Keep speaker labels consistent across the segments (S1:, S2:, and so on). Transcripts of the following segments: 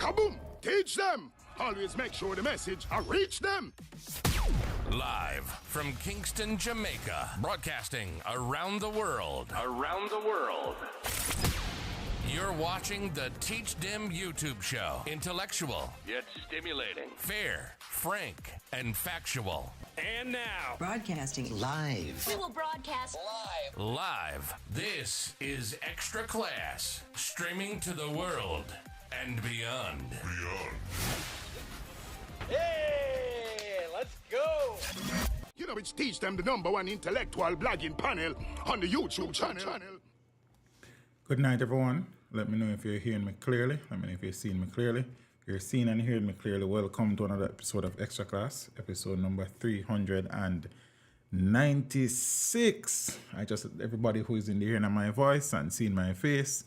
S1: Kaboom! Teach them! Always make sure the message reach them!
S2: Live from Kingston, Jamaica, broadcasting around the world. You're watching the Teach Them YouTube show. Intellectual, yet stimulating. Fair, frank, and factual. And now,
S3: broadcasting
S4: live.
S5: We will broadcast
S2: live. This is Extra Class, streaming to the world and beyond.
S6: Hey, let's go.
S1: You know, it's Teach Them, the #1 intellectual blogging panel on the YouTube channel.
S7: Good night, everyone. Let me know if you're hearing me clearly. Let me know if you're seeing me clearly. If you're seeing and hearing me clearly, welcome to another episode of Extra Class, episode number 396. I just, everybody who is in the hearing of my voice and seeing my face,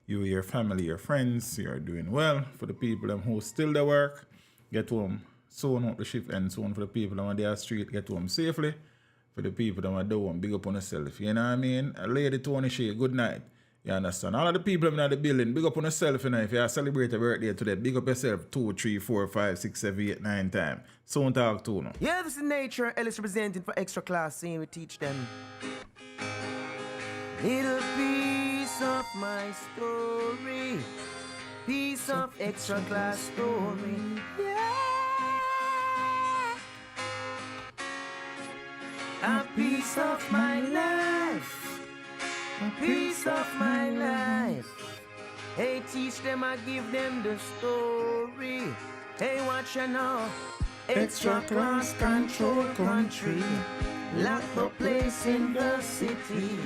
S7: you, your family, your friends, you're doing well. For the people who still the work, get home soon, hope the shift ends soon. For the people on their street, get home safely. For the people that are doing, big up on yourself. You know what I mean? Lady Tony Shea, good night. You understand? All of the people in the building, big up on yourself, you know. If you celebrate a birthday today, big up yourself 2, 3, 4, 5, 6, 7, 8, 9 times. Soon talk to you.
S6: Yeah, this is Nature. Ellis representing for Extra Class, saying we teach them. Little piece of my story, piece of Extra Class story. Yeah. A piece of my life. A piece of my life. Hey, teach them, I give them the story. Hey, watch you now. Extra Class control country. Lock the place in the city.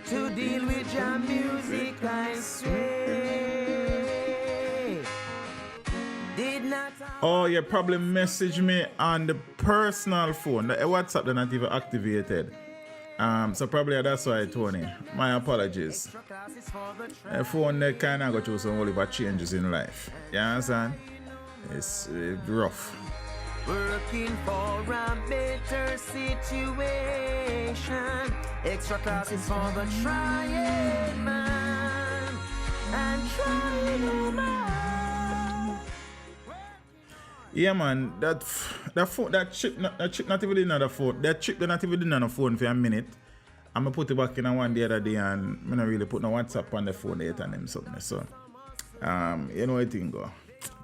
S6: To deal with your music, I say. Did not.
S7: Oh, you probably message me on the personal phone. The WhatsApp they're not even activated. So probably that's why, Tony. My apologies. The phone they kind of go through some whole changes in life. You understand? It's rough.
S6: Working for a better situation. Extra Class is for the trying man and trying man.
S7: Yeah, man, that chip not even in the phone. That chip not even in the phone for a minute. I'm gonna put it back in one the other day, and I not really put no WhatsApp on the phone yet and them something. So, you know what thing go.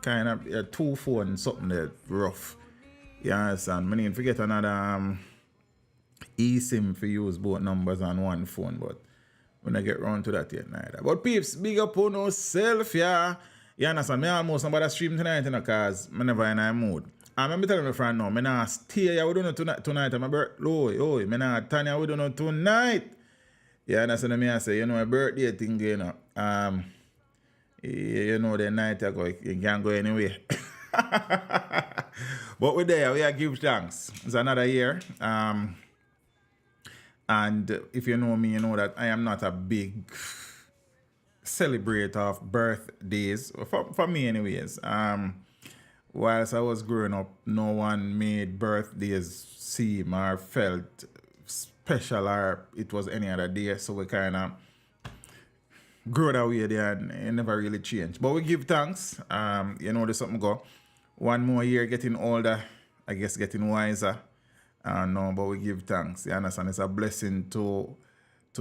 S7: Kind of 2 phones, something that rough. You understand? I need to get another eSIM for use both numbers on one phone, but when I get round to that yet neither. But peeps, big up on yourself, yeah. You understand? I almost about stream tonight, you know, because I'm never in a mood. I'm telling my friend now, I'm not stay here, we don't know tonight. I'm I'm not Tanya, we don't know tonight. You understand me? I say, you know, my birthday thing, you know. You know, the night I go, you can't go anywhere. But we're there, we are give thanks. It's another year. And if you know me, you know that I am not a big celebrator of birthdays. For me anyways. Whilst I was growing up, no one made birthdays seem or felt special or it was any other day. So we kind of grew that way there and it never really changed. But we give thanks. You know, there's something go. One more year getting older, I guess getting wiser. No, but we give thanks. You understand? It's a blessing to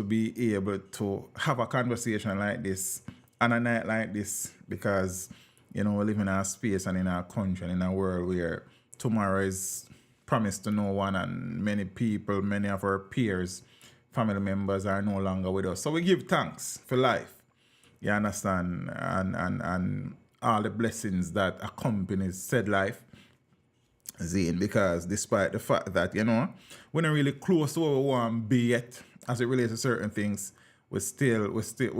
S7: be able to have a conversation like this on a night like this because, you know, we live in a space and in a country and in a world where tomorrow is promised to no one and many people, many of our peers, family members are no longer with us. So we give thanks for life. You understand? And all the blessings that accompany said life. Zine, because despite the fact that, you know, we're not really close to where we want to be yet as it relates to certain things, we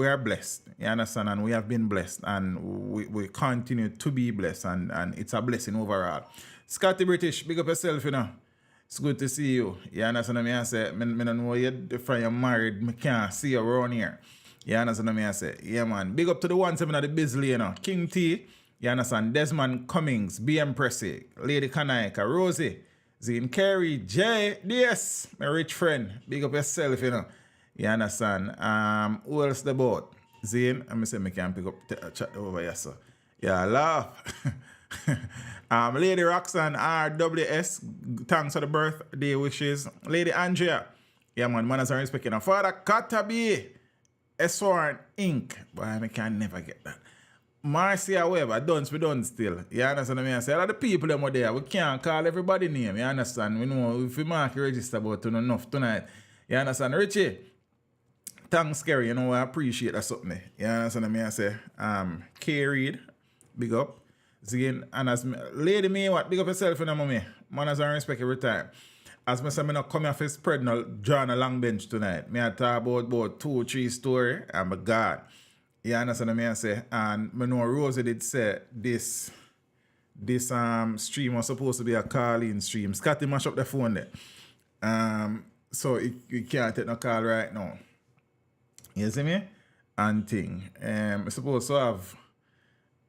S7: are blessed. You understand? And we have been blessed and we continue to be blessed and it's a blessing overall. Scotty British, big up yourself, you know. It's good to see you. You understand me? I say, I don't know you if you're married, I can't see you around here. You understand me? I say, yeah man. Big up to the 17 at the Bisley, you know. King T. You understand? Desmond Cummings, BM Pressy, Lady Kanaika, Rosie, Zine Carey, Jay, DS, my rich friend. Big up yourself, you know. You understand? Who else the boat? Zine, I'm say I can pick up chat over here, so. Yeah, laugh. Lady Roxanne RWS, thanks for the birthday wishes. Lady Andrea, yeah, man has a respect. You know. Father Katabi, S1 Inc. Boy, I can never get that. Marcia, however, we done still. You understand what I mean? I say, a lot of the people them are there. We can't call everybody name. You understand? We know if we mark register about to enough tonight. You understand? Richie, thanks, Kerry. You know, I appreciate that something. You understand what I say? K. Reid, big up. Zane, and as Lady May, what? Big up yourself, you know, mommy. Man, as I respect every time. As I say, I'm not coming off his spread no John a long bench tonight. Me I talk about 2-3 story and my God. You understand what I say? And I know Rosie did say this stream was supposed to be a call-in stream. Scotty mash up the phone there. So you can't take no call right now. You see me? And thing. I'm supposed to have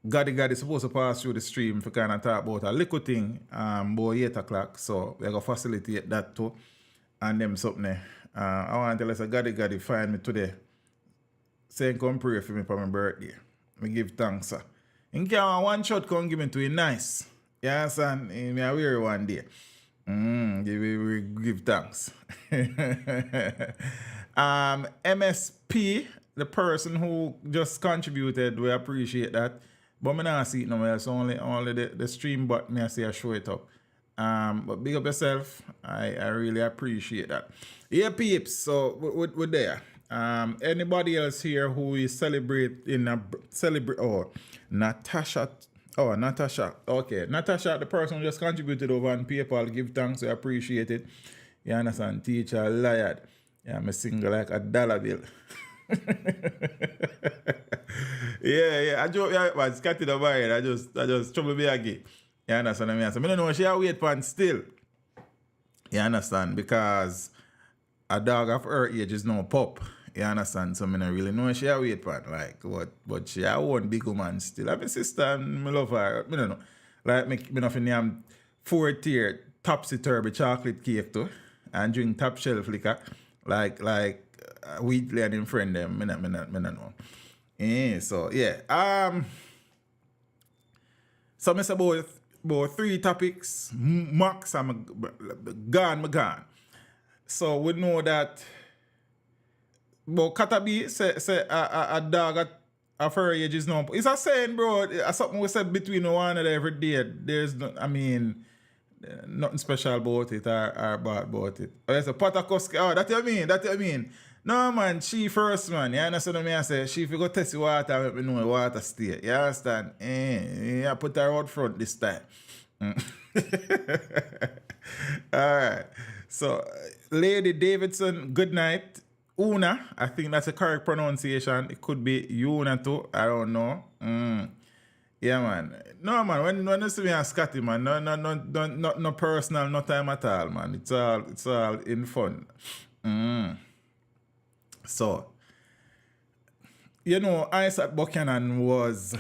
S7: Gaddy supposed to pass through the stream for kind of talk about a little thing about 8 o'clock. So we're going to facilitate that too. And them something there. I want to tell us Gaddy find me today. Saying come pray for me for my birthday. I give thanks, sir. In can one shot come give me to you nice. Yes, and me I wear one day. Give thanks. MSP, the person who just contributed, we appreciate that. But me not see it nowhere else. Only the stream button me I say I show it up. But big up yourself. I really appreciate that. Yeah, peeps. So we're there. Anybody else here who is Natasha. Okay. Natasha, the person who just contributed over on PayPal, give thanks, I appreciate it. You understand? Teacher Liad. Yeah, I'm single like a dollar bill. yeah. I joke, yeah, but Scotty the buyer. I just trouble me again. You understand what I mean? So I don't know she a wait for still. You understand? Because a dog of her age is no pup. You understand? So I don't really know she a wait for. Like, but she a one big woman still. I have a sister and I love her. I don't know. Like, me nothing name 4-tier topsy-turvy chocolate cake too. And drink top shelf liquor. Like Wheatley and him friend them. I don't know. So yeah. So I say about 3 topics. Max I'm gone. So we know that but Katabi say a dog at her age is no. It's a saying, bro. It's something we said between one another every day. There's no, I mean, nothing special about it or bad about it. Oh, it's a Patakoski. Oh, that you mean? No, man, she first, man. You understand what I say? She if you go test the water, let me know the water stay. You understand? Yeah, put her out front this time. Alright. So, Lady Davidson, good night. Una, I think that's a correct pronunciation. It could be Una too. I don't know. Yeah, man. No, man. When you see me and Scotty, man, no personal, no time at all, man. It's all in fun. So, you know, Isat Buchanan was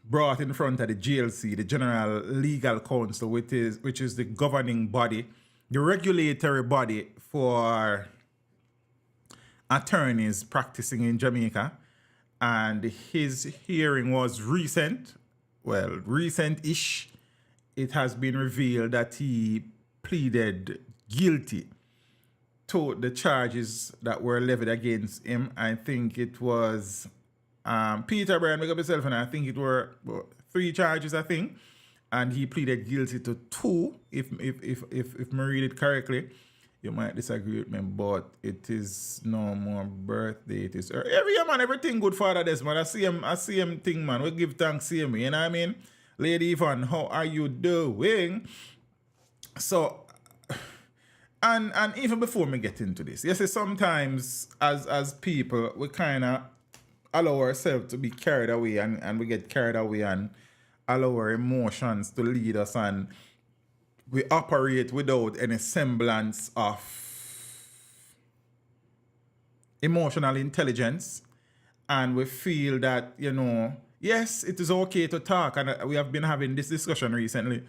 S7: brought in front of the GLC, the General Legal Council, which is the governing body, the regulatory body for attorneys practicing in Jamaica. And his hearing was recent-ish. It has been revealed that he pleaded guilty to the charges that were levied against him. I think it was Peter Bryan, make up yourself, and I think it were 3 charges, I think. And he pleaded guilty to 2, if I read it correctly. You might disagree with me, but it is no more birthday. It is every year, man. Everything good Father this, man. I see him thing, man. We give thanks to him. You know what I mean? Lady Yvonne, how are you doing? So, and even before me get into this, you see, sometimes as people, we kind of allow ourselves to be carried away, and we get carried away and allow our emotions to lead us, and we operate without any semblance of emotional intelligence. And we feel that, you know, yes, it is okay to talk. And we have been having this discussion recently.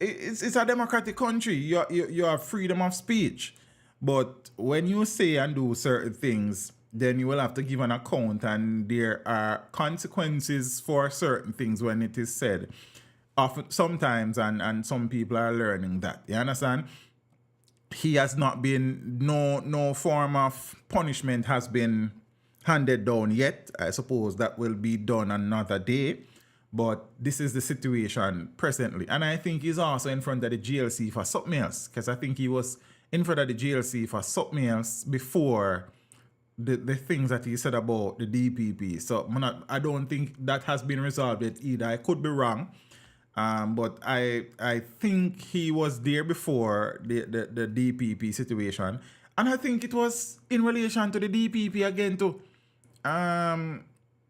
S7: It's a democratic country. You have freedom of speech. But when you say and do certain things, then you will have to give an account, and there are consequences for certain things when it is said. Often, sometimes, and some people are learning that. You understand? He has not been, no form of punishment has been handed down yet. I suppose that will be done another day. But this is the situation presently. And I think he's also in front of the GLC for something else. Because I think he was in front of the GLC for something else before the things that he said about the DPP. So I don't think that has been resolved yet either. I could be wrong. But I think he was there before the DPP situation. And I think it was in relation to the DPP again too.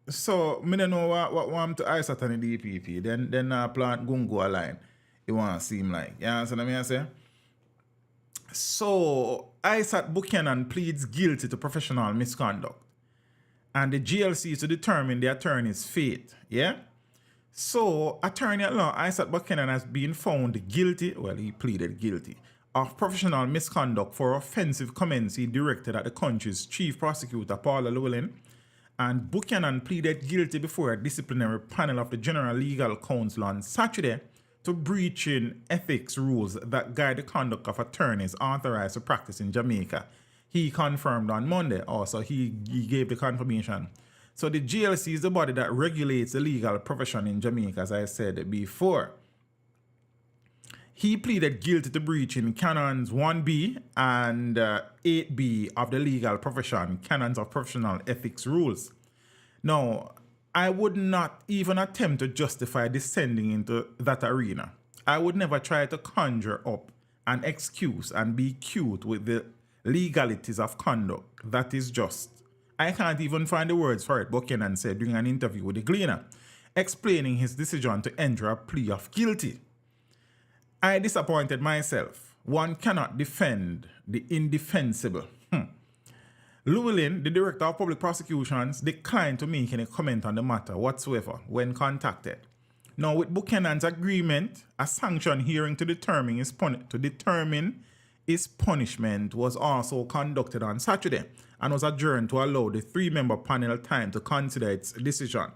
S7: So I don't know what want to Isat on the DPP. Then plant Gungo a line. It won't seem like. You understand what I say? So Isat Buchanan pleads guilty to professional misconduct. And the GLC is to determine the attorney's fate. Yeah? So attorney at law Isat Buchanan has been found guilty, well he pleaded guilty, of professional misconduct for offensive comments he directed at the country's chief prosecutor Paula Llewellyn. And Buchanan pleaded guilty before a disciplinary panel of the General Legal Council on Saturday to breaching ethics rules that guide the conduct of attorneys authorized to practice in Jamaica. He confirmed on Monday. Also, he gave the confirmation. So the GLC is the body that regulates the legal profession in Jamaica, as I said before. He pleaded guilty to breaching Canons 1B and 8B of the legal profession, Canons of Professional Ethics Rules. Now, I would not even attempt to justify descending into that arena. I would never try to conjure up an excuse and be cute with the legalities of conduct. That is just. I can't even find the words for it, Buchanan said during an interview with the Gleaner, explaining his decision to enter a plea of guilty. I disappointed myself. One cannot defend the indefensible. Llewellyn, the director of public prosecutions, declined to make any comment on the matter whatsoever when contacted. Now, with Buchanan's agreement, a sanction hearing to determine his punishment was also conducted on Saturday and was adjourned to allow the three-member panel time to consider its decision.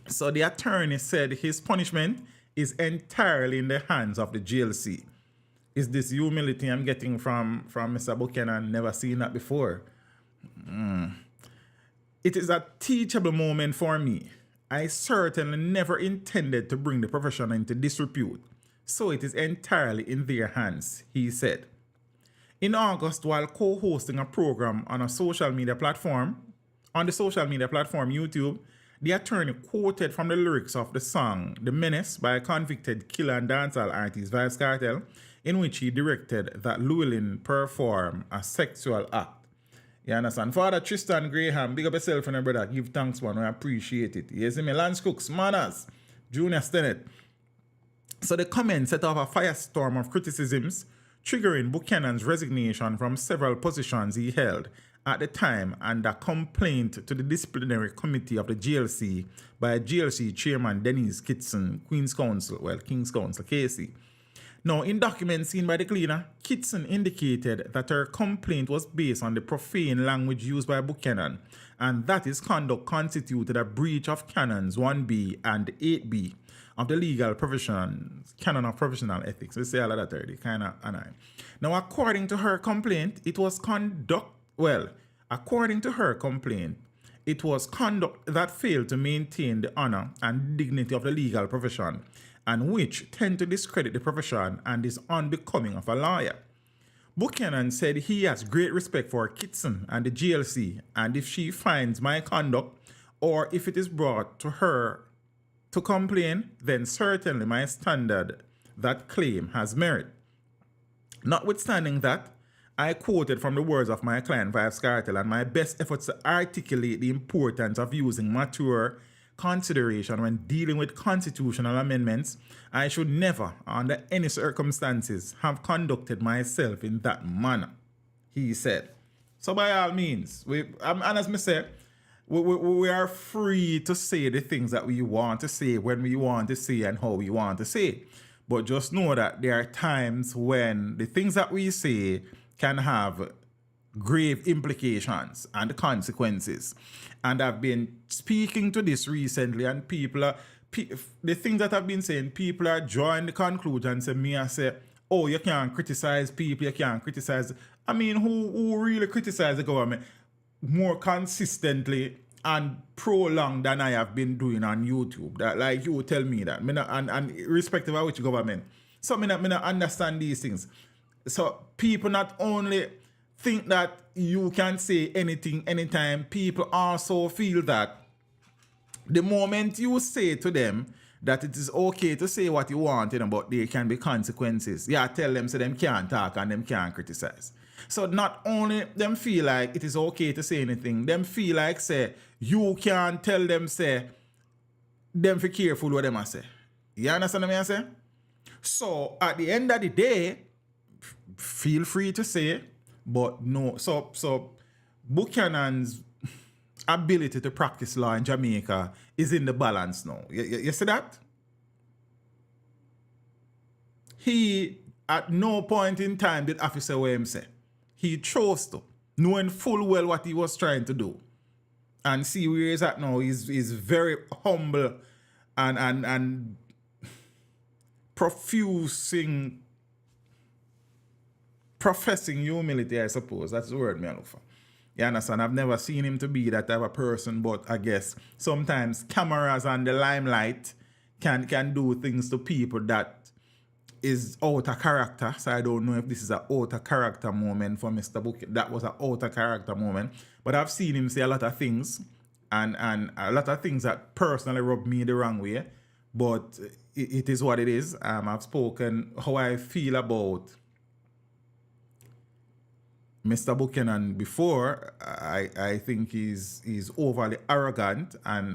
S7: So the attorney said his punishment is entirely in the hands of the GLC. Is this humility I'm getting from Mr. Buchanan? Never seen that before. It is a teachable moment for me. I certainly never intended to bring the profession into disrepute, so it is entirely in their hands, he said. In August, while co-hosting a program on the social media platform YouTube, the attorney quoted from the lyrics of the song The Menace by convicted killer and dancehall artist Vybz Kartel, in which he directed that Llewellyn perform a sexual act. You understand? Father Tristan Graham, big up yourself and your brother. Give thanks, man. I appreciate it. You see me? Lance Cooks, Manners, Junior Stennett. So the comment set off a firestorm of criticisms, triggering Buchanan's resignation from several positions he held at the time and a complaint to the disciplinary committee of the GLC by GLC chairman Denise Kitson, King's Counsel, KC. Now, in documents seen by the cleaner, Kitson indicated that her complaint was based on the profane language used by Buchanan, and that his conduct constituted a breach of Canons 1B and 8B of the legal profession, Canon of Professional Ethics. We say all of that already, kind of annoying. Now, according to her complaint, it was conduct that failed to maintain the honor and dignity of the legal profession, and which tend to discredit the profession and is unbecoming of a lawyer. Buchanan said he has great respect for Kitson and the GLC, and if she finds my conduct, or if it is brought to her to complain, then certainly my standard that claim has merit. Notwithstanding that, I quoted from the words of my client Vybz Kartel, and my best efforts to articulate the importance of using mature consideration when dealing with constitutional amendments. I should never, under any circumstances, have conducted myself in that manner, he said. So by all means, and as I say, we are free to say the things that we want to say when we want to say and how we want to say. But just know that there are times when the things that we say can have grave implications and the consequences. And I've been speaking to this recently, and people are, the things that I've been saying, people are drawing the conclusion. Say me, I say, oh, you can't criticize people, you can't criticize. I mean, who really criticize the government more consistently and prolonged than I have been doing on YouTube? That, like, you tell me that. And irrespective of which government. So I not understand these things. So people not only think that you can say anything anytime, people also feel that the moment you say to them that it is okay to say what you want, but there can be consequences. Yeah, tell them so them can't talk and them can't criticize. So not only them feel like it is okay to say anything, them feel like say you can tell them say them be careful what them I say. You understand what I say? So at the end of the day, feel free to say, but no. So Buchanan's ability to practice law in Jamaica is in the balance now. You see that? He at no point in time did officer what him say. He chose to, knowing full well what he was trying to do. And see where he's at now. He's very humble and professing humility, I suppose. That's the word me I look for. You understand? I've never seen him to be that type of person, but I guess sometimes cameras and the limelight can do things to people that is out of character. So I don't know if this is an out of character moment for Mr. Buchanan. That was an out of character moment. But I've seen him say a lot of things and a lot of things that personally rub me the wrong way. But it is what it is. I've spoken how I feel about Mr. Buchanan before. I think he's overly arrogant and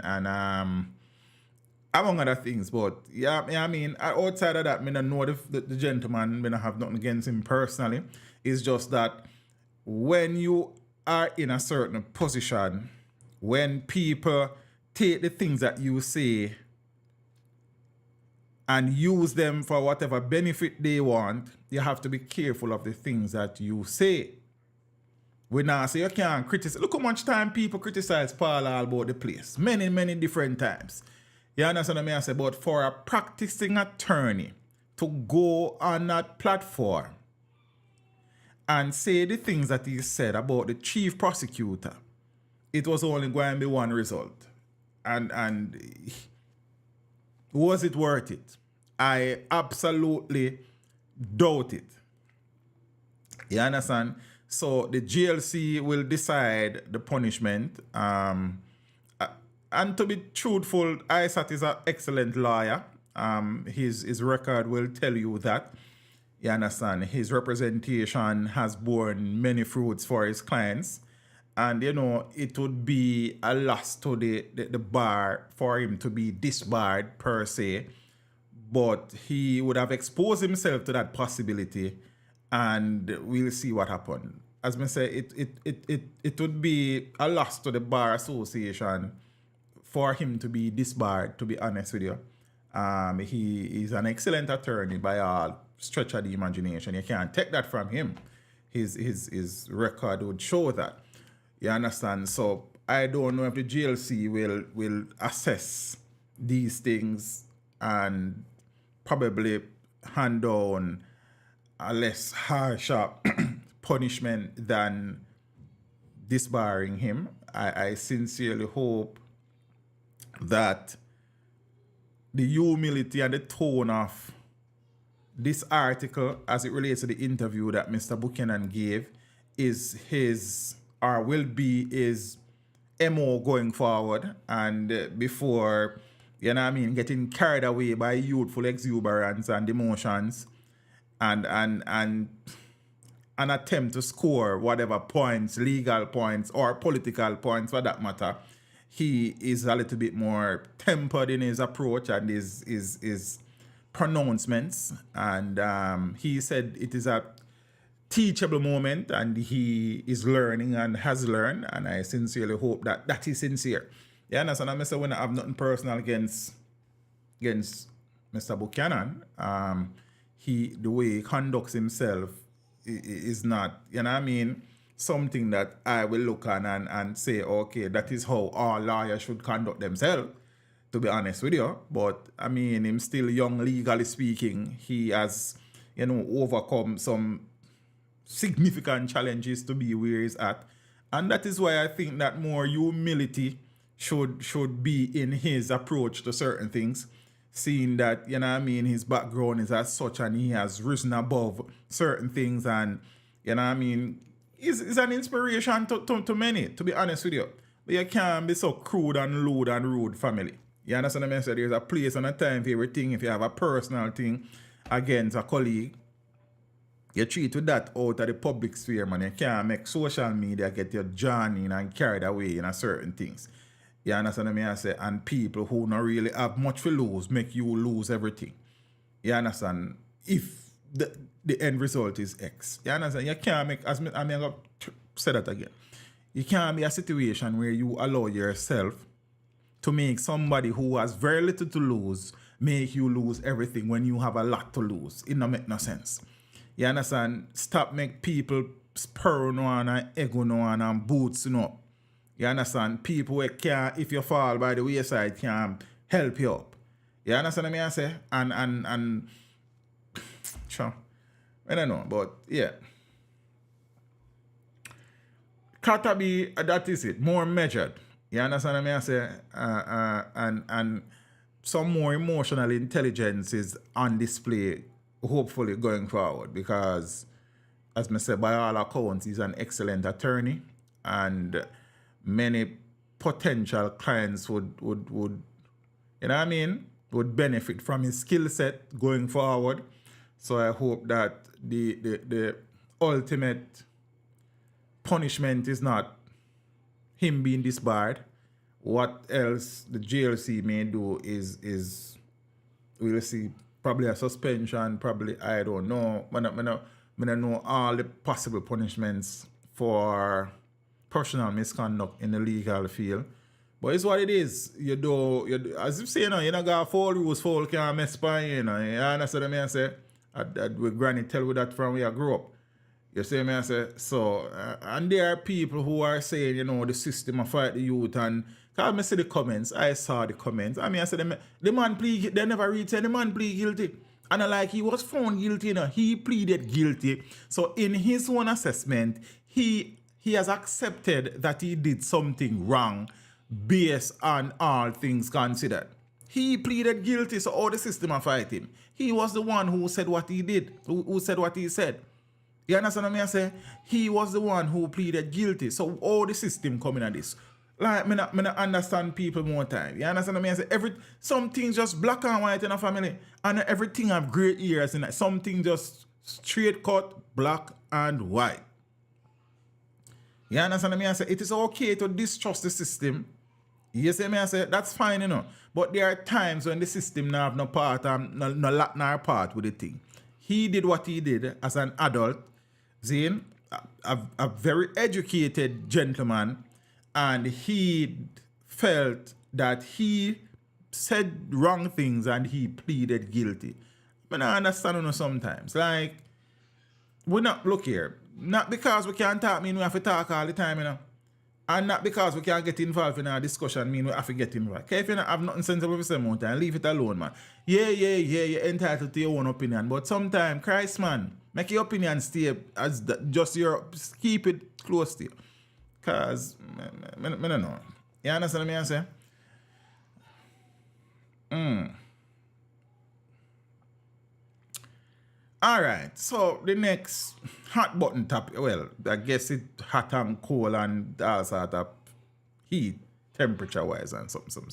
S7: among other things. But yeah, I mean, outside of that, I don't know the gentleman, I don't have nothing against him personally. It's just that when you are in a certain position, when people take the things that you say and use them for whatever benefit they want, you have to be careful of the things that you say. We now say you can't criticize. Look how much time people criticize Paul all about the place. Many, many different times. You understand what I say? But for a practicing attorney to go on that platform and say the things that he said about the chief prosecutor, it was only going to be one result. And was it worth it? I absolutely doubt it. You understand? So the GLC will decide the punishment. And to be truthful, Isat is an excellent lawyer. His record will tell you that. You understand? His representation has borne many fruits for his clients. And, it would be a loss to the bar for him to be disbarred per se. But he would have exposed himself to that possibility. And we'll see what happens. As I say, it would be a loss to the Bar Association for him to be disbarred, to be honest with you. He is an excellent attorney by all stretch of the imagination. You can't take that from him. His record would show that. You understand? So I don't know if the GLC will assess these things and probably hand down a less harsher punishment than disbarring him. I sincerely hope that the humility and the tone of this article as it relates to the interview that Mr. Buchanan gave is his, or will be his MO going forward, and before, getting carried away by youthful exuberance and emotions and an attempt to score whatever points, legal points or political points for that matter, he is a little bit more tempered in his approach and his pronouncements. And he said it is a teachable moment and he is learning and has learned. And I sincerely hope that is sincere. You understand? I'm saying when I have nothing personal against Mr. Buchanan, the way he conducts himself is not, something that I will look on and say, okay, that is how all lawyers should conduct themselves, to be honest with you. But I mean, him still young, legally speaking. He has, overcome some significant challenges to be where he's at. And that is why I think that more humility should be in his approach to certain things, seeing that, his background is as such and he has risen above certain things, and, is an inspiration to many, to be honest with you. But you can't be so crude and lewd and rude, family. You understand what I mean? There's a place and a time for everything. If you have a personal thing against a colleague, you treat with that out of the public sphere, man. You can't make social media get you drawn in and carried away in a certain things. You understand what I say? And people who don't really have much to lose make you lose everything. You understand? If the end result is X. You understand? You can't make, I'm going to say that again. You can't be a situation where you allow yourself to make somebody who has very little to lose make you lose everything when you have a lot to lose. It don't make no sense. You understand? Stop make people spur no on and ego no on and boots no. You understand? People who can't, if you fall by the wayside, can help you up. You understand what I say? And sure. I don't know, but yeah. Gotta be, that is it, more measured. You understand what I say? And some more emotional intelligence is on display, hopefully going forward, because, as I said, by all accounts, he's an excellent attorney, and many potential clients would would benefit from his skill set going forward. So I hope that the ultimate punishment is not him being disbarred. What else the GLC may do is we'll see, probably a suspension, probably, I don't know. I don't know all the possible punishments for personal misconduct in the legal field. But it's what it is. You do as you say, you don't got foul rules, foul can't mess by you, You understand what I say? With granny tell we that from where I grew up. You see me, I say? So, and there are people who are saying, the system of fight the youth, and because I see the comments, I saw the comments. I said, the man plead, they never read, say the man plead guilty. And he was found guilty, he pleaded guilty. So in his own assessment, he has accepted that he did something wrong based on all things considered. He pleaded guilty, so all the system of fight him. He was the one who said what he did, who said what he said. You understand what I say? He was the one who pleaded guilty. So all the system coming at this. Like, I don't understand people more time. You understand what I say? Some things just black and white in a family. And everything have great ears in it. Something just straight cut, black and white. You understand what I say? It is okay to distrust the system. You see me, I say, that's fine, But there are times when the system now have no part, no part with the thing. He did what he did as an adult. Zane, a very educated gentleman, and he felt that he said wrong things and he pleaded guilty. But I understand sometimes. Like, we not look here. Not because we can't talk mean we have to talk all the time, And not because we can't get involved in a discussion mean we have to get involved. Okay, if you don't have nothing sensible to say more time, leave it alone, man. Yeah, you're entitled to your own opinion. But sometimes, Christ, man, make your opinion stay as just keep it close to you. Because, I don't know. You understand what I say? All right, so the next hot button topic, well, I guess it hot and cold and all sort of heat, temperature-wise and something.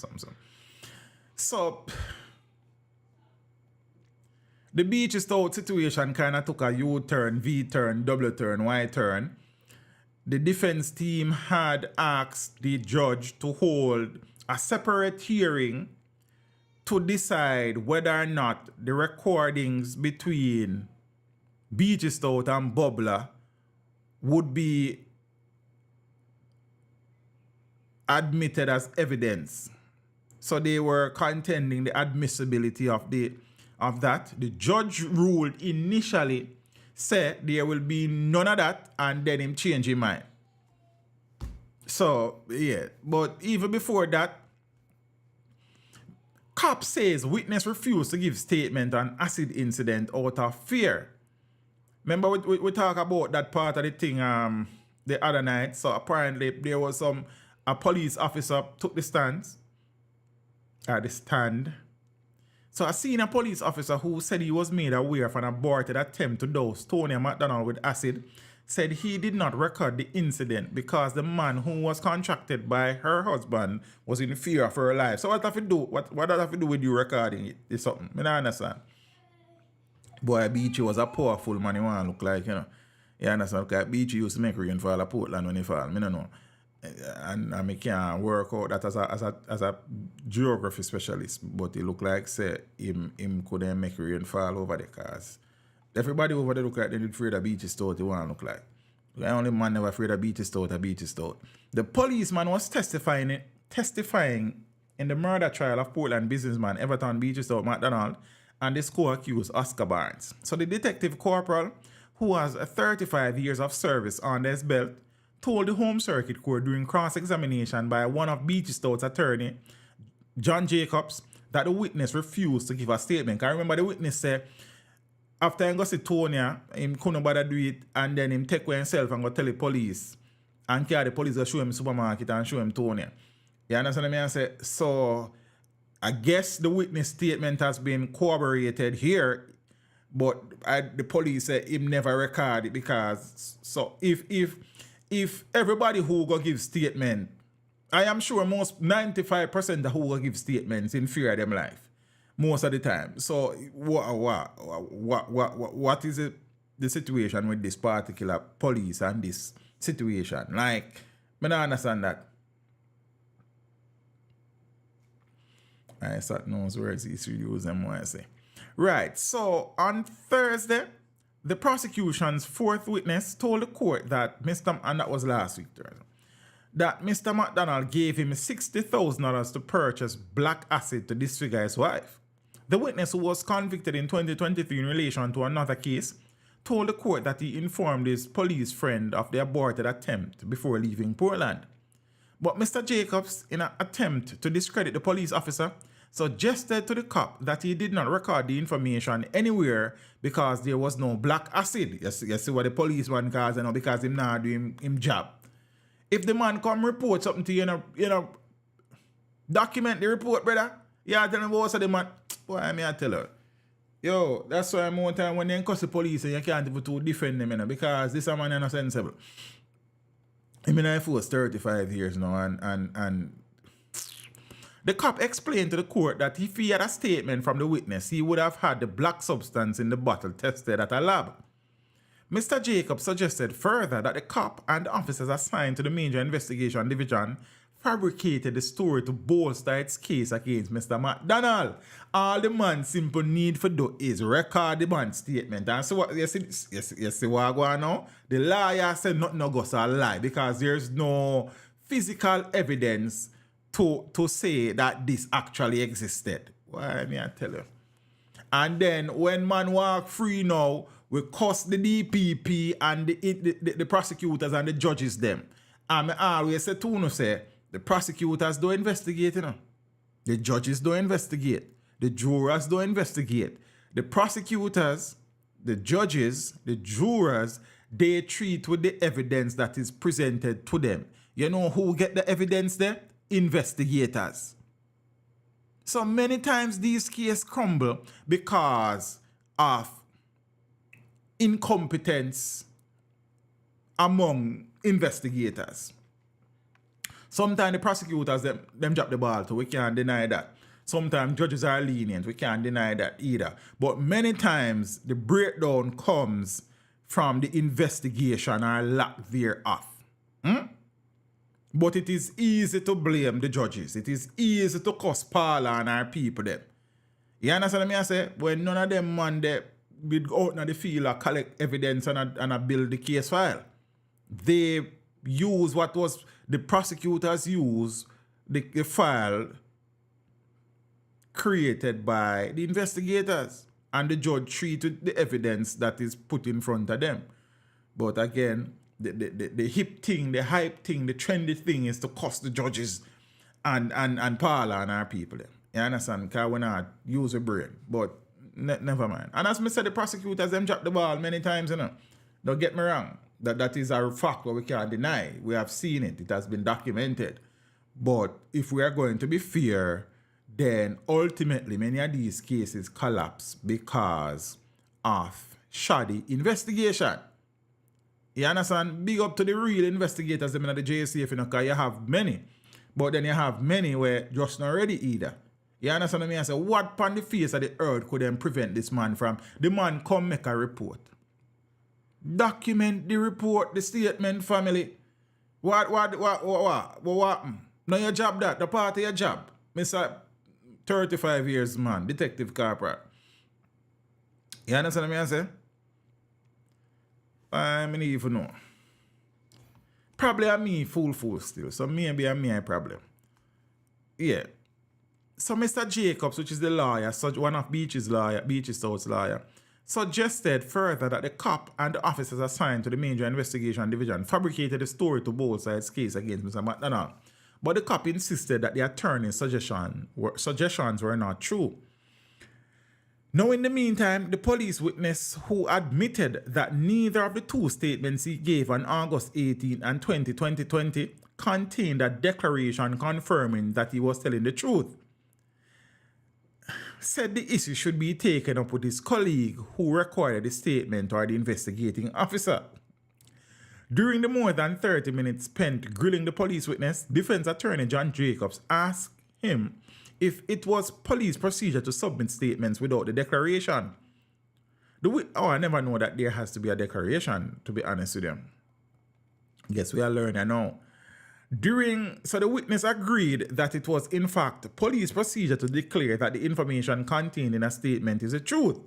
S7: So, the Beachy Stout situation kind of took a U-turn, V-turn, W-turn, Y-turn. The defense team had asked the judge to hold a separate hearing to decide whether or not the recordings between Beachy Stout and Bubbler would be admitted as evidence. So they were contending the admissibility of that. The judge ruled initially say there will be none of that, and then him change his mind. So, yeah. But even before that, cop says witness refused to give statement on acid incident out of fear. Remember we talk about that part of the thing the other night. So apparently there was a police officer took the stand. So I seen a police officer who said he was made aware of an aborted attempt to dose Tony McDonald with acid, said he did not record the incident because the man who was contracted by her husband was in fear of her life. So what have to do? What does that have to do with you recording it? It's something. I don't understand. Boy, Beachy was a powerful man, he want to look like, you know. You understand? Because Beachy used to make rain fall at Portland when he fall. I don't know. And I can't work out that as a geography specialist, but he look like say him couldn't make rain fall over there because everybody over there look like they afraid of Beachy Stout, he want to look like. The only man never afraid of Beachy Stout, The policeman was testifying in the murder trial of Portland businessman Everton Beachy Stout McDonald and his co-accused Oscar Barnes. So the detective corporal, who has 35 years of service under his belt, told the Home Circuit Court during cross-examination by one of Beachy Stout's attorney, John Jacobs, that the witness refused to give a statement. I remember the witness said, after he go see Tonya, him couldn't bother do it, and then him take away himself and go tell the police. And the police go show him supermarket and show him Tonya. You understand what I say? So, I guess the witness statement has been corroborated here, but the police say him never record it because, so if everybody who go give statement, I am sure most 95% of who go give statements in fear of them life. Most of the time. So what is it, the situation with this particular police and this situation? Like, I don't understand that. Isat knows where he's using what I say. Right, so on Thursday, the prosecution's fourth witness told the court that and that was last week, that Mr. McDonald gave him $60,000 to purchase black acid to disfigure his wife. The witness, who was convicted in 2023 in relation to another case, told the court that he informed his police friend of the aborted attempt before leaving Portland. But Mr. Jacobs, in an attempt to discredit the police officer, suggested to the cop that he did not record the information anywhere because there was no black acid. You see what the policeman calls, because him not doing him job. If the man come report something to you, document the report, brother. Yeah, tell him what's the man. Boy, I tell her. Yo, that's why more time when they cuss the police and you can't even to defend them, because this man is not sensible. I mean, I was 35 years now, and the cop explained to the court that if he had a statement from the witness, he would have had the black substance in the bottle tested at a lab. Mr. Jacobs suggested further that the cop and the officers assigned to the Major Investigation Division fabricated the story to bolster its case against Mr. McDonald. All the man simple need for do is record the man's statement. And so what you see what I go on now? The lawyer said nothing no goes a lie because there's no physical evidence to say that this actually existed. Why me I tell you? And then when man walk free now, we cuss the DPP and the prosecutors and the judges them. And I always say to you, say, the prosecutors don't investigate, The judges don't investigate. The jurors don't investigate. The prosecutors, the judges, the jurors, they treat with the evidence that is presented to them. You know who get the evidence there? Investigators. So many times these cases crumble because of incompetence among investigators. Sometimes the prosecutors, them drop the ball too. We can't deny that. Sometimes judges are lenient. We can't deny that either. But many times the breakdown comes from the investigation or lack thereof. But it is easy to blame the judges. It is easy to cuss Paula and our people them. You understand what I say? When none of them man they go out in the field and collect evidence and build the case file. They use what was the prosecutors use the file created by the investigators. and the judge treat with the evidence that is put in front of them. But again, the hip thing, the hype thing, the trendy thing is to cost the judges and Paula and our people. You understand? Because we not use a brain. But never mind. And as I said, the prosecutors, them drop the ball many times, you know. Don't get me wrong. That is a fact that we can't deny. We have seen it. It has been documented. But if we are going to be fair, then ultimately many of these cases collapse because of shoddy investigation. You understand? Big up to the real investigators in the JCF, you know, because you have many. But then you have many where just not ready either. You understand what I mean? I say, what upon the face of the earth could then prevent this man from, the man come make a report. Document the report, the statement, family. What happened? Now your job that, the part of your job. Mr. 35 years man, detective corporate. You understand what I say? I don't even know. Probably a me fool still. So maybe a me a problem. Yeah. So Mr. Jacobs, which is the lawyer, one of Beachy Stout's lawyer, suggested further that the cop and the officers assigned to the Major Investigation Division fabricated a story to both sides' case against Mr. McDonald. But the cop insisted that the attorney's suggestions were not true. Now, in the meantime, the police witness who admitted that neither of the two statements he gave on August 18 and 20, 2020 contained a declaration confirming that he was telling the truth, said the issue should be taken up with his colleague who recorded the statement or the investigating officer. During the more than 30 minutes spent grilling the police witness, defense attorney John Jacobs asked him if it was police procedure to submit statements without the declaration. I never know that there has to be a declaration, to be honest with them. Guess we are learning now. So the witness agreed that it was in fact police procedure to declare that the information contained in a statement is the truth.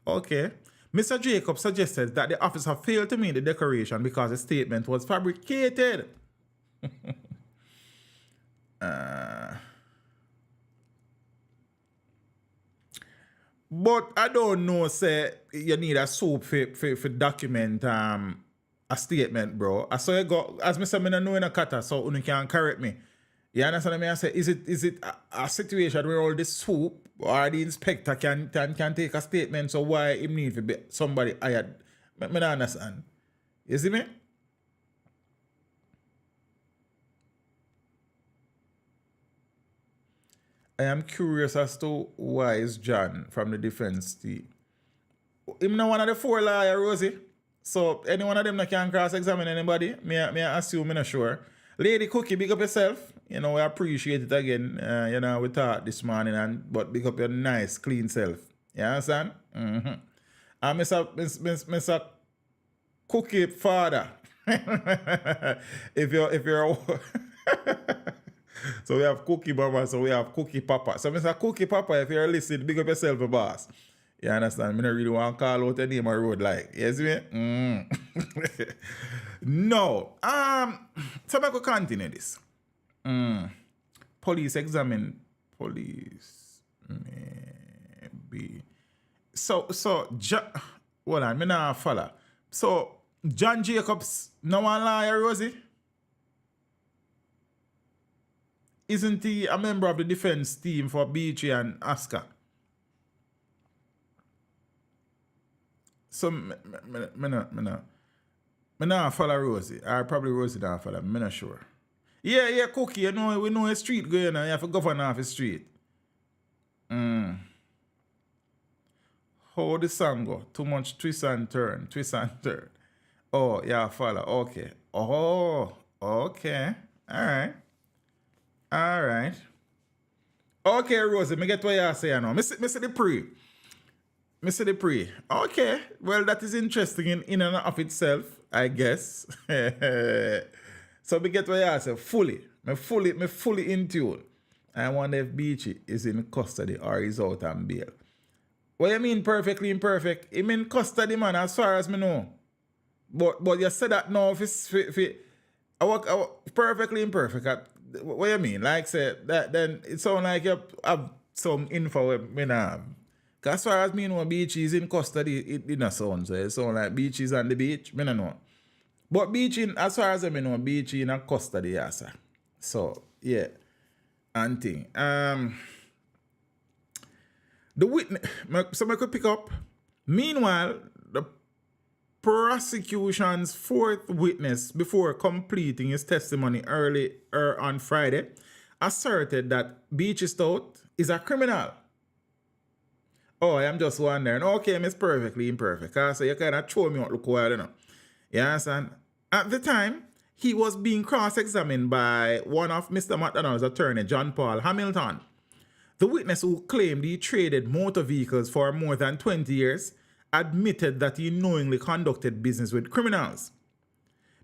S7: Okay. Mr. Jacobs suggested that the officer failed to make the declaration because the statement was fabricated. But I don't know, say, you need a soap for document a statement, bro. I saw you go, as I said, I don't know in a kata, so you can correct me. You understand what I mean? I say, is it a situation where all the soap or the inspector can take a statement, so why him need to be somebody hired? I don't understand. You see me? I am curious as to why is John from the defense team. Him not one of the four lawyers, Rosie. So any one of them that can cross-examine anybody, me I assume, I'm not sure. Lady Cookie, big up yourself. You know, we appreciate it again. You know, we talked this morning, but big up your nice, clean self. You understand? Mm-hmm. And Mr. Cookie father. if you're so we have Cookie Mama, so we have Cookie Papa. So Mr. Cookie Papa, if you're listening, big up yourself, boss. You understand? I don't really want to call out the name of road like. You see me? No. So I could continue this. Police examine. Police. Maybe. So hold on, I not follow. So John Jacobs, no one liar, Rosie? Isn't he a member of the defense team for Beachy and Oscar? So, me not follow Rosie. Or probably Rosie not follow. Me not sure. Yeah, Cookie, you know, we know a street going on. You have to govern off the street. How the song go? Too much twist and turn. Oh, yeah, follow. Okay. Oh, okay. All right. Okay, Rosie, me get what you say now. Me see the pre. Okay. Well, that is interesting in and of itself, I guess. So me get what you say fully. Me fully in tune. I wonder if Beachy is in custody or is out on bail. What you mean perfectly imperfect? He mean custody, man, as far as me know. But you said that now if it's I work perfectly imperfect. What you mean? Like say that then it sounds like you have some info me now. Because as far as me know, Beachy is in custody, it didn't sound. So it sound like Beachy is on the beach. I don't know. But Beachy, as far as I know, Beachy in a custody, yes, sir. So, yeah. And thing. The witness, so I could pick up. Meanwhile, the prosecution's fourth witness, before completing his testimony earlier on Friday, asserted that Beachy Stout is a criminal. Oh, I'm just wondering. Okay, Miss Perfectly Imperfect. So you kind of throw me out look wild, you know. You understand? At the time, he was being cross-examined by one of Mr. McDonald's attorney, John Paul Hamilton. The witness, who claimed he traded motor vehicles for more than 20 years, admitted that he knowingly conducted business with criminals.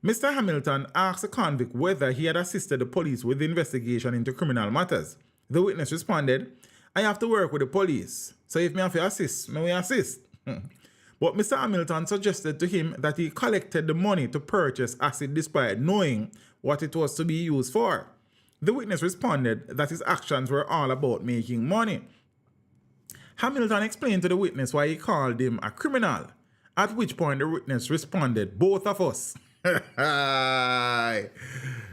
S7: Mr. Hamilton asked the convict whether he had assisted the police with the investigation into criminal matters. The witness responded, "I have to work with the police, so if me have to assist, me will assist." But Mr. Hamilton suggested to him that he collected the money to purchase acid despite knowing what it was to be used for. The witness responded that his actions were all about making money. Hamilton explained to the witness why he called him a criminal, at which point the witness responded, "Both of us."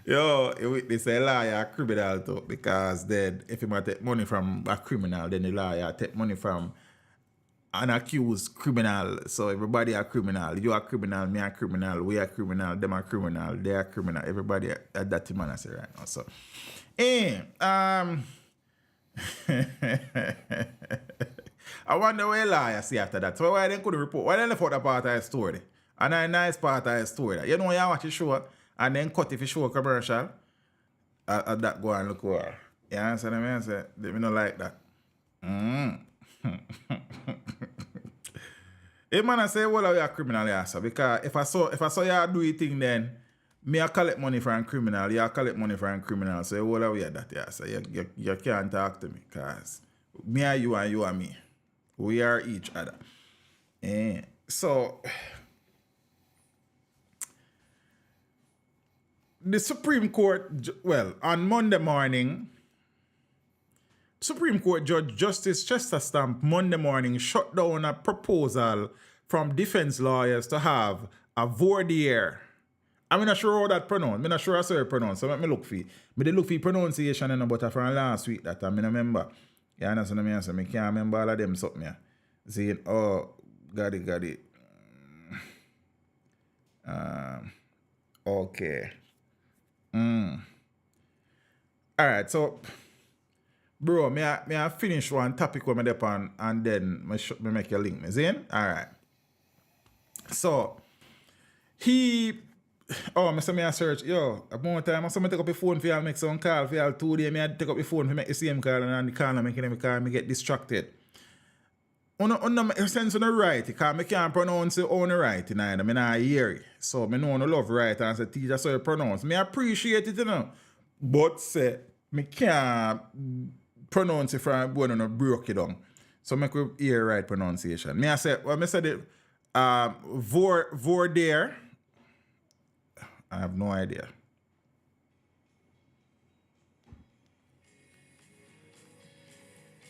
S7: Yo, the witness a liar, a criminal too, because then if he might take money from a criminal, then the liar take money from an accused criminal. So everybody a criminal. You are criminal, me a criminal, we are criminal, them are criminal, they are criminal. Everybody at that man I say right now. So I wonder where liar see after that. So why they couldn't report? Why they left out that part of the story? And a nice part of the story. You know, you watch the show and then cut if you show a commercial. That go and look over. You understand what I say? They don't like that. Hey man, I say, well, you a criminal, yes, because if I saw you do it thing, then me I collect money from a criminal, you collect money from a criminal. So well, we are that, yes. You can't talk to me, cause me and you and me, we are each other. So the Supreme Court, well, on Monday morning, Supreme Court Judge Justice Chester Stamp Monday morning shut down a proposal from defense lawyers to have a voir dire. I'm not sure how that pronounced. I'm not sure how it pronounced. So let me look for it. But they look for pronunciation but from last week that I remember. You understand what I mean? So I can't remember all of them something. Saying, oh, got it. Okay. Alright, so bro, me I finish one topic where me depend and then me make a link. See? Alright. So me say me a search, yo, at one time I saw me take up the phone for y'all make some call for y'all 2 days. Me I take up the phone for make the same call and the call and making them call me get distracted. On sense on the right, because I can't pronounce it on the right, you know, I not hear it. So I know I love right and say teacher so you pronounce. Me appreciate it, you know. But say me can't pronounce it from going on a broke it down. So make we hear right pronunciation. Me I say the voir dire. I have no idea.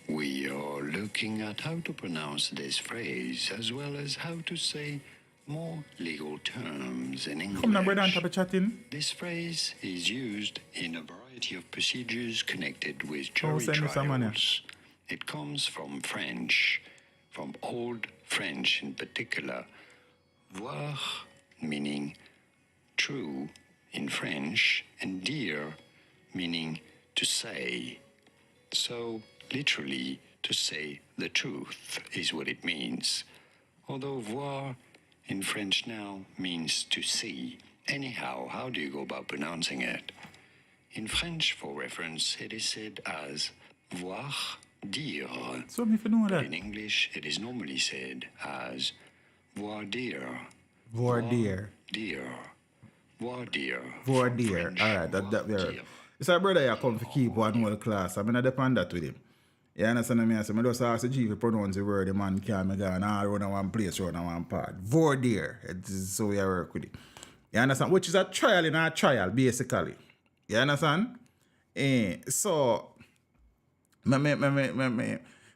S3: We are looking at how to pronounce this phrase as well as how to say more legal terms in English.
S7: Come now, brother, and have a chatting.
S3: This phrase is used in a variety of procedures connected with
S7: Oh,
S3: jury
S7: send me some money.
S3: trials. It comes from French, from Old French in particular. Voir meaning true in French, and dire meaning to say. So, literally, to say the truth is what it means. Although voir in French now means to see. Anyhow, how do you go about pronouncing it? In French, for reference, it is said as voir dire.
S7: So if you know
S3: But
S7: that.
S3: in English, it is normally said as voir dire.
S7: Voir dire.
S3: Dire. Voir dire.
S7: Voir
S3: From
S7: dire.
S3: French,
S7: Alright, that
S3: voir
S7: there.
S3: dire.
S7: It's a brother you come to keep one whole class. I'm not depend that with him. You understand what I mean? So I just ask the G to pronounce the word, the man can't make an all run on one place, run on one part. Voir dire. It is so we work with it. You understand? Which is a trial in a trial, basically. You understand? So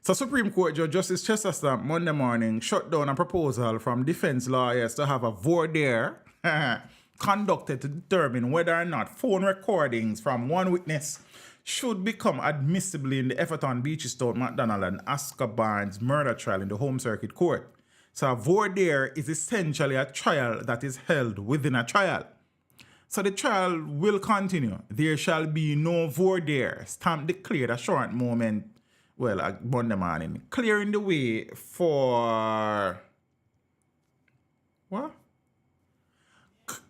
S7: So Supreme Court Judge Justice Chesterton Monday morning shut down a proposal from defense lawyers to have a voir dire conducted to determine whether or not phone recordings from one witness should become admissible in the Everton, Beachy, Stout, McDonald and Oscar Barnes murder trial in the Home Circuit Court. So a voir dire is essentially a trial that is held within a trial. So the trial will continue. There shall be no voir dire. Stamp declared a short moment, well, Monday morning, clearing the way for... What?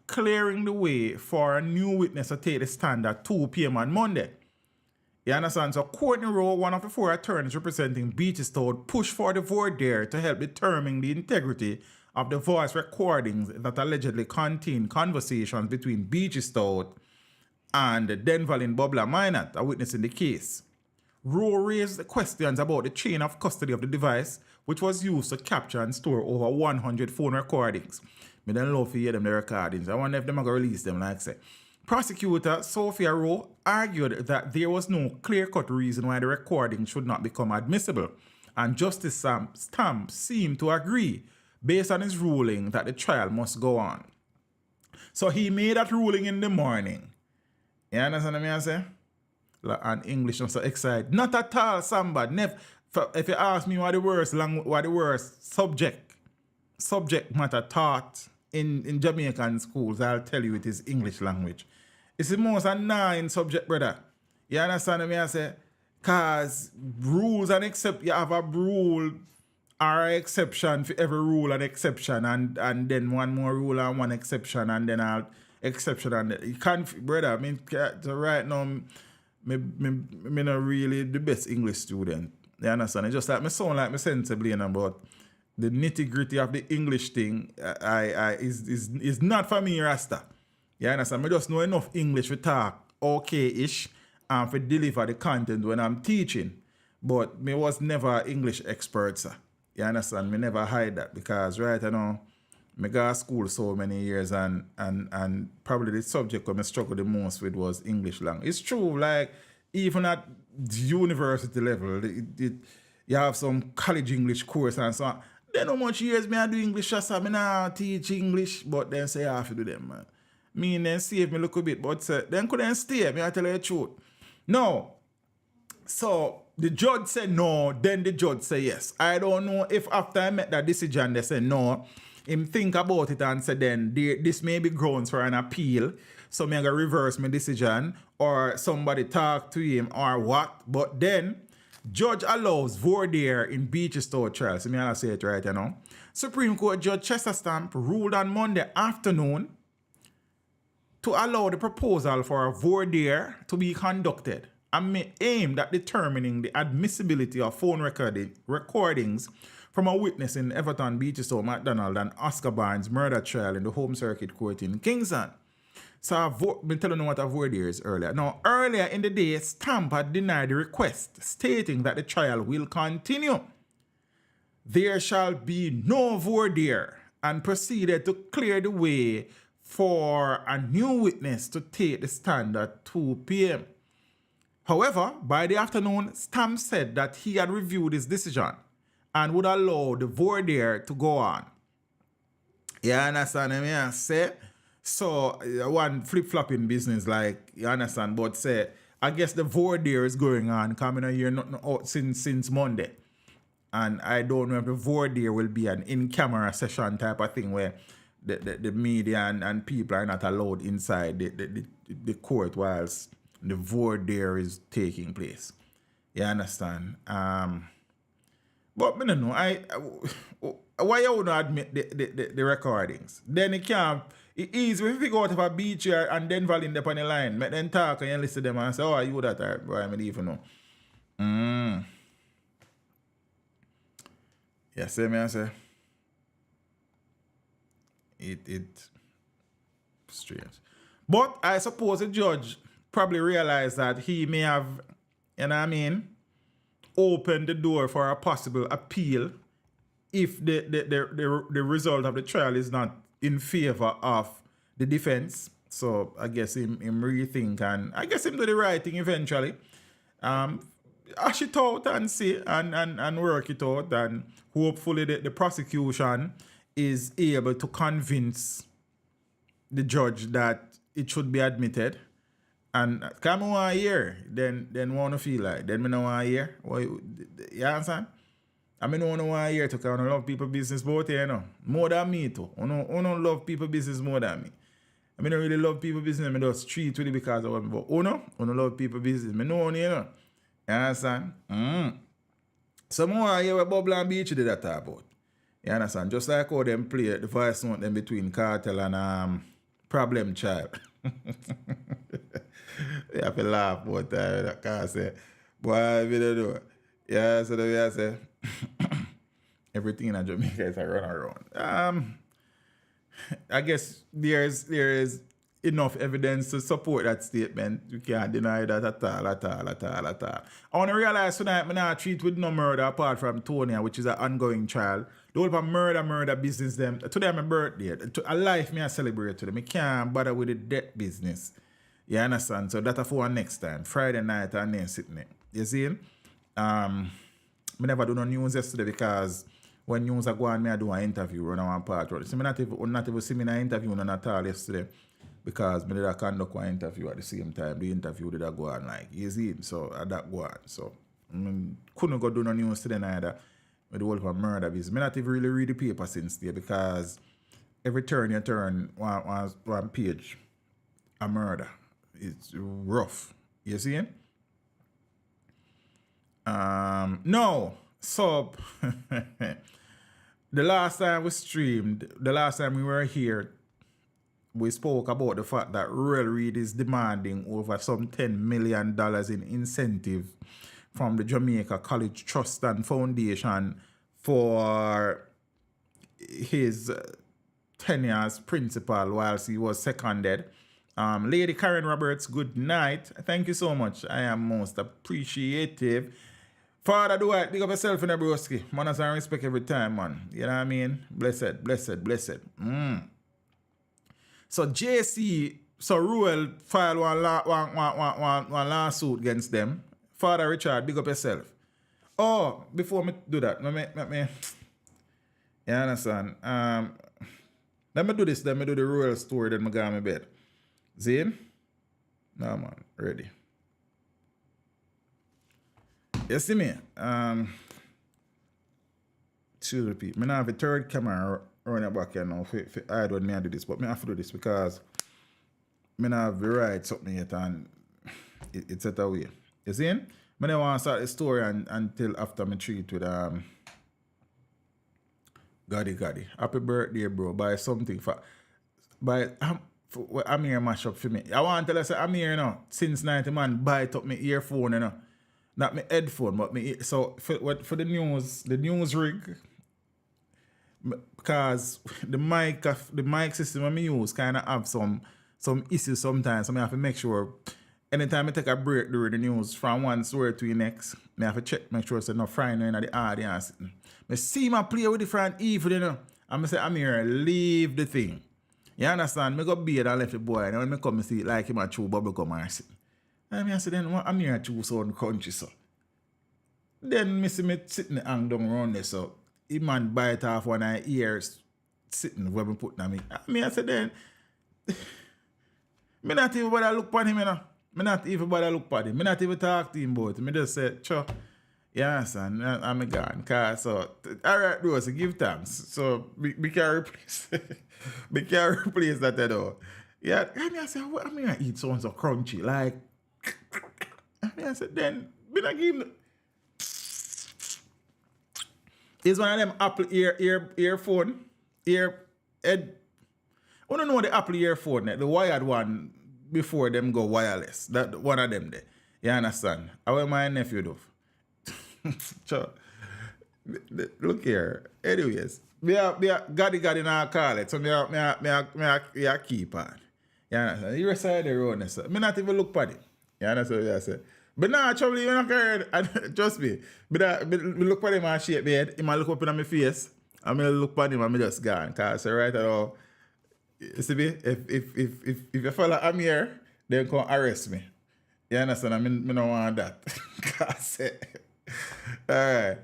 S7: Clearing the way for a new witness to take the stand at 2 p.m. on Monday. You understand? So Courtney Rowe, one of the 4 attorneys representing Beachy Stout, pushed for the voir dire to help determine the integrity of the voice recordings that allegedly contain conversations between Beachy Stout and Denvalin Bobla Minot, a witness in the case. Rowe raised questions about the chain of custody of the device, which was used to capture and store over 100 phone recordings. I don't love to hear them the recordings. I wonder if they're going to release them, like I say. Prosecutor Sophia Rowe argued that there was no clear-cut reason why the recording should not become admissible, and Justice Sam Stamp seemed to agree, based on his ruling that the trial must go on. So he made that ruling in the morning. You understand what I say? And English not so excited. Not at all, somebody. If you ask me what the worst subject matter taught in Jamaican schools, I'll tell you it is English language. It's the most annoying subject, brother. You understand what I say? Because rules and except you have a rule or an exception for every rule and exception, and then one more rule and one exception, and then I'll exception, and you can't, brother. I mean, so right now, me not really the best English student. You understand? It's just like me sound like me sensibly, but the nitty-gritty of the English thing is not for me, Rasta. You understand? I just know enough English to talk okay-ish and to deliver the content when I'm teaching. But me was never English expert, sir. You understand? Me never hide that because right now, I got to school so many years and probably the subject I struggled the most with was English language. It's true, like even at university level, you have some college English course and so on. Then how much years I do English, so I now teach English, but then say I have to do them, man. Me and then save me look a bit, but then couldn't stay, I tell you the truth. No. So the judge said no, then the judge said yes. I don't know if after I made that decision, they said no, him think about it and said then this may be grounds for an appeal, so me gonna reverse my decision, or somebody talk to him or what, but then judge allows voir dire in Beachy Stout trial. So I'll say it right, Supreme Court Judge Chesterton ruled on Monday afternoon to allow the proposal for a voir dire to be conducted and aimed at determining the admissibility of phone recordings from a witness in Everton, Beachy Stout, McDonald and Oscar Barnes murder trial in the Home Circuit Court in Kingston. So I've been telling you what a voir dire is earlier. Now, earlier in the day, Stamp had denied the request, stating that the trial will continue. There shall be no voir dire, and proceeded to clear the way for a new witness to take the stand at 2 p.m. However, by the afternoon, Stamp said that he had reviewed his decision and would allow the voir dire to go on. You understand what I say? So, one flip-flopping business, like, you understand, but say, I guess the voir dire is going on, coming a year nothing out since Monday. And I don't know if the voir dire will be an in-camera session type of thing where the media and people are not allowed inside the court whilst the voir dire is taking place. You understand? But I don't know. Why you wouldn't admit the recordings? Then it can't. It's easy if you go out of a beach here and then Valin up on the line, make them talk and you listen to them and say, oh, you that, bro, I don't even know. Yeah, see me, I say. It strange. But I suppose the judge probably realized that he may have, you know what I mean, opened the door for a possible appeal if the result of the trial is not in favor of the defense. So I guess him rethink and I guess him do the right thing eventually. hash it out and see and work it out, and hopefully the prosecution is able to convince the judge that it should be admitted. And come on here, then want to feel like, then me no want to hear. You understand? I mean, no want to hear to kind of love people business both here, you know. More than me too. I don't love people business more than me. I mean, I don't really love people business. I just treat with it because of them. But I don't love people business. I know, you know. You understand? So more I hear what Bubble and Beachy did that talk about. You understand? Just like how them play the voice note them between Cartel and Problem Child. You have to laugh about that. I can't say. Boy, we don't know. Yeah, so the way I say, everything in Jamaica is a run around. I guess there is enough evidence to support that statement. You can't deny that at all. I want to realize tonight I'm not treat with no murder apart from Tonya, which is an ongoing trial. The whole murder business them. Today my birthday. A life me I celebrate today. Me can't bother with the death business. You understand? So that's for next time. Friday night and then sitting there. You see? Me never do no news yesterday because when news are going, I do an interview on one part. So me not even see me in an interview on at all yesterday because me did a conduct one interview at the same time. The interview did go on like, you see? So that go on. So couldn't go do no news today neither. With the whole of murder business. Me not even really read the paper since there because every turn you turn one page a murder. It's rough. You see? No. So the last time we were here, we spoke about the fact that Reid is demanding over some $10 million in incentive from the Jamaica College Trust and Foundation for his tenure as principal whilst he was seconded. Lady Karen Roberts, good night. Thank you so much. I am most appreciative. Father Dwight, big up yourself in a broski. Manners and respect every time, man. You know what I mean? Blessed. So Ruel filed one lawsuit against them. Father Richard, big up yourself. Oh, before me do that, let me you understand? Let me do this, let me do the Ruel story, then I go to my bed. Zane? No, man, ready. You see me? To repeat, I have a third camera running back here now. I don't need to do this, but I have to do this because I have to write something yet and it's set away. You see? I don't want to start the story until after I treat with Gotti. Happy birthday, bro. Buy something for Amir mash up for me. I want to tell you, say Amir, you know, since 90 man, buy it up my earphone, you know. Not my headphone, but me. So for the news rig, because the mic system I use kind of have some issues sometimes. So I have to make sure anytime I take a break during the news from one story to the next, I have to check, make sure it's not frying in the audience. I see my play with different evil, you know. And I say, Amir, leave the thing. You understand? I go beard and left the boy, and when I come and see it like him a chew bubble gum and sit. And I say, then I'm here to choose on country, so. Then I see me sitting hang down around there, so. He man bite off one of his ears sitting where I put on me. I say, then. I not even bother look at him, you know. I not even bother look at him. I not even talk to him about it. I just say, sure. You understand? I'm gone. So, all right, bro, so give thanks. So, we can replace we can replace that at all. Yeah, I say, what I mean, I eat so crunchy. Like, I said, then, we not give him. It's one of them Apple earphone, head. I don't know the Apple earphone, the wired one before them go wireless. That one of them there. You understand? I want my nephew do. So, look here. Anyways, me Gotti now call it. So me keep on. You understand? You side the road, so me not even look at it. You understand what I say? But now trouble you not heard. Trust me. But me look at him and shake my head. He might look up in my face. And me look at him and me just gone. Cause so right at all. You see me? If you follow I'm here, then come arrest me. You understand? I mean, I don't want that. Alright.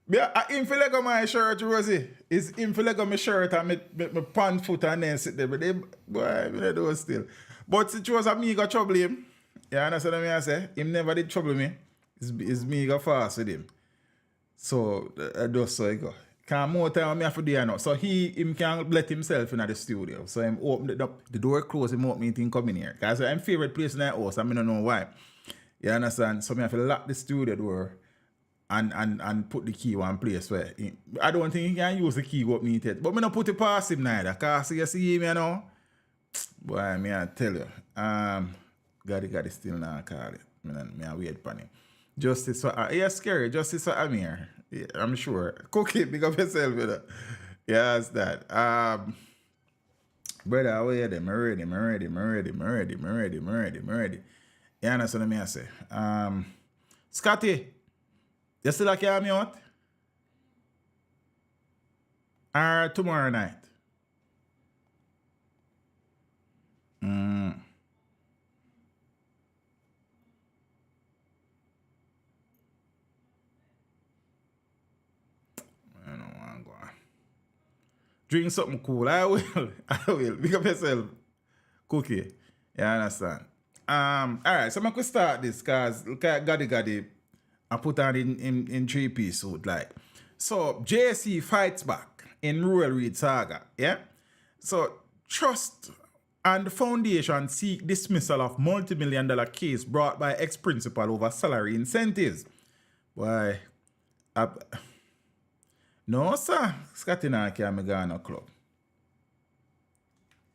S7: Yeah, I him feel like my shirt, Rosie. It's him feel like my shirt and my pant foot and then sit there. But they, boy, I don't do it still. But it was me got trouble him. You understand what I say? Him never did trouble me. It's me got fast with him. So, I just so I go. Because more time I have to do now. So him can let himself in the studio. So him open it up, the door closed, him open me come in here. Because I'm favorite place in that house, I don't know why. You understand? So I have to lock the studio door and put the key one place where I don't think he can use the key to open it. But I don't put it past him neither. Because you see him, you know. Boy, I tell you. Gaddy still not call it. I wait for him. Justice for yeah, scary. Justice for Amir. Yeah, I'm sure. Cook it, pick up yourself with it. Yeah, that's that. Brother, how are you there? I'm ready. You understand what I say? Scotty, you still like me out? Or tomorrow night? I don't want to go on. Drink something cool. I will. Pick up yourself. Cookie. You understand? Alright, so I'm going to start this because look at Gaddy. I put on in 3-piece suit. Like. So, JC fights back in Ruel Reid saga. Yeah? So, Trust and the foundation seek dismissal of multi-million-dollar case brought by ex-principal over salary incentives. Why? No, sir. Scotty nah can't go no club.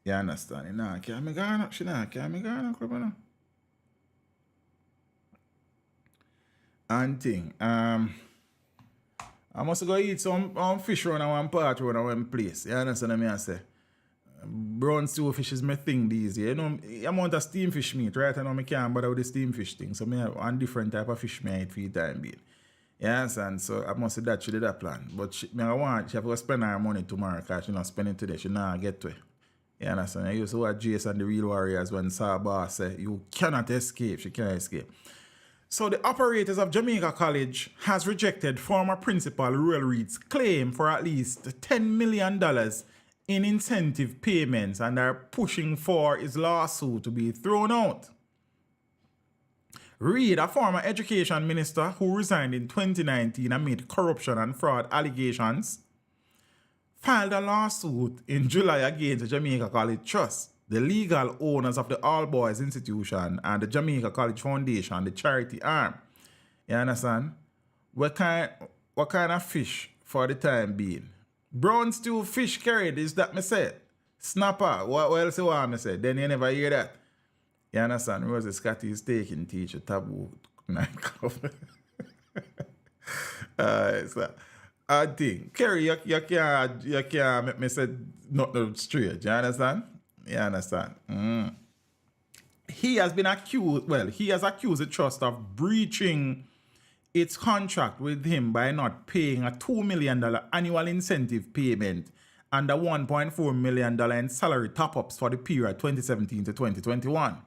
S7: You understand? She nah can't go no club, no. And thing. I must go eat some fish around one part around one place. You understand what I say? Brown stew fish is my thing these days. You know, amount of steam fish meat, right? I know I can't bother with the steam fish thing. So I have one different type of fish I eat for the time being. You understand? So I must say that she did that plan. But she have to spend her money tomorrow because she not spending today. She not get to it. You understand? I used to watch Jason the Real Warriors when Saba said, you cannot escape. She can't escape. So the operators of Jamaica College has rejected former principal Ruel Reid's claim for at least $10 million in incentive payments and are pushing for his lawsuit to be thrown out. Reid, a former education minister who resigned in 2019 amid corruption and fraud allegations, filed a lawsuit in July against the Jamaica College Trust, the legal owners of the All Boys Institution and the Jamaica College Foundation, the charity arm. You understand? What kind of fish for the time being? Brown stew fish carried, is that me said? Snapper, what else you want me say? Then you never hear that. You understand? Rosie Scotty is taking teacher taboo nightclub. So I think Kerry, you can't make me say nothing straight. You understand? You understand? He has been accused, he has accused the trust of breaching its contract with him by not paying a $2 million annual incentive payment and a $1.4 million in salary top-ups for the period 2017 to 2021.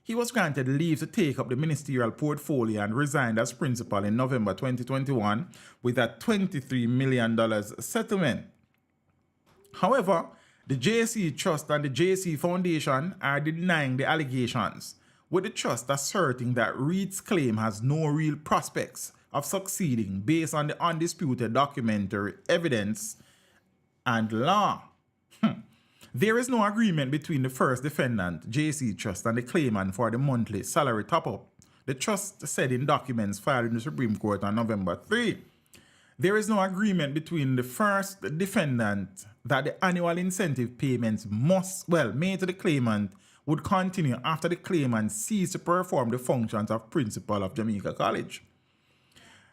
S7: He was granted leave to take up the ministerial portfolio and resigned as principal in November 2021 with a $23 million settlement. However, the JC Trust and the JC Foundation are denying the allegations, with the trust asserting that Reid's claim has no real prospects of succeeding based on the undisputed documentary evidence and law. There is no agreement between the first defendant, JC Trust, and the claimant for the monthly salary top-up, the trust said in documents filed in the Supreme Court on November 3. There is no agreement between the first defendant that the annual incentive payments made to the claimant would continue after the claimant ceased to perform the functions of principal of Jamaica College.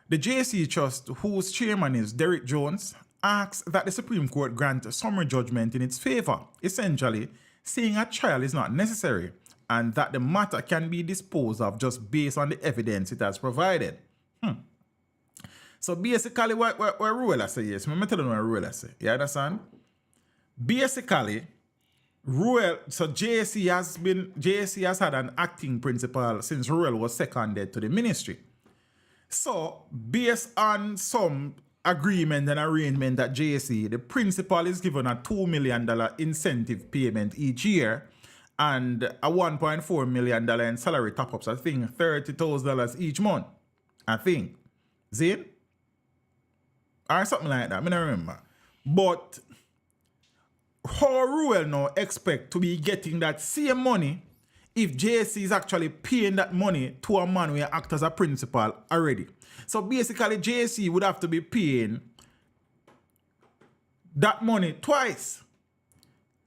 S7: The JC Trust, whose chairman is Derek Jones, asks that the Supreme Court grant a summary judgment in its favor, essentially saying a trial is not necessary and that the matter can be disposed of just based on the evidence it has provided. So basically what Ruel say is, I'm telling you what Ruel say. You understand? Basically, Ruel, so JC has had an acting principal since Ruel was seconded to the ministry. So, based on some agreement and arrangement at JC, the principal is given a $2 million incentive payment each year and a $1.4 million in salary top-ups. I think $30,000 each month. I think. Zane? Or something like that. I don't remember. But how Ruel now expect to be getting that same money if JC is actually paying that money to a man who act as a principal already? So basically, JC would have to be paying that money twice.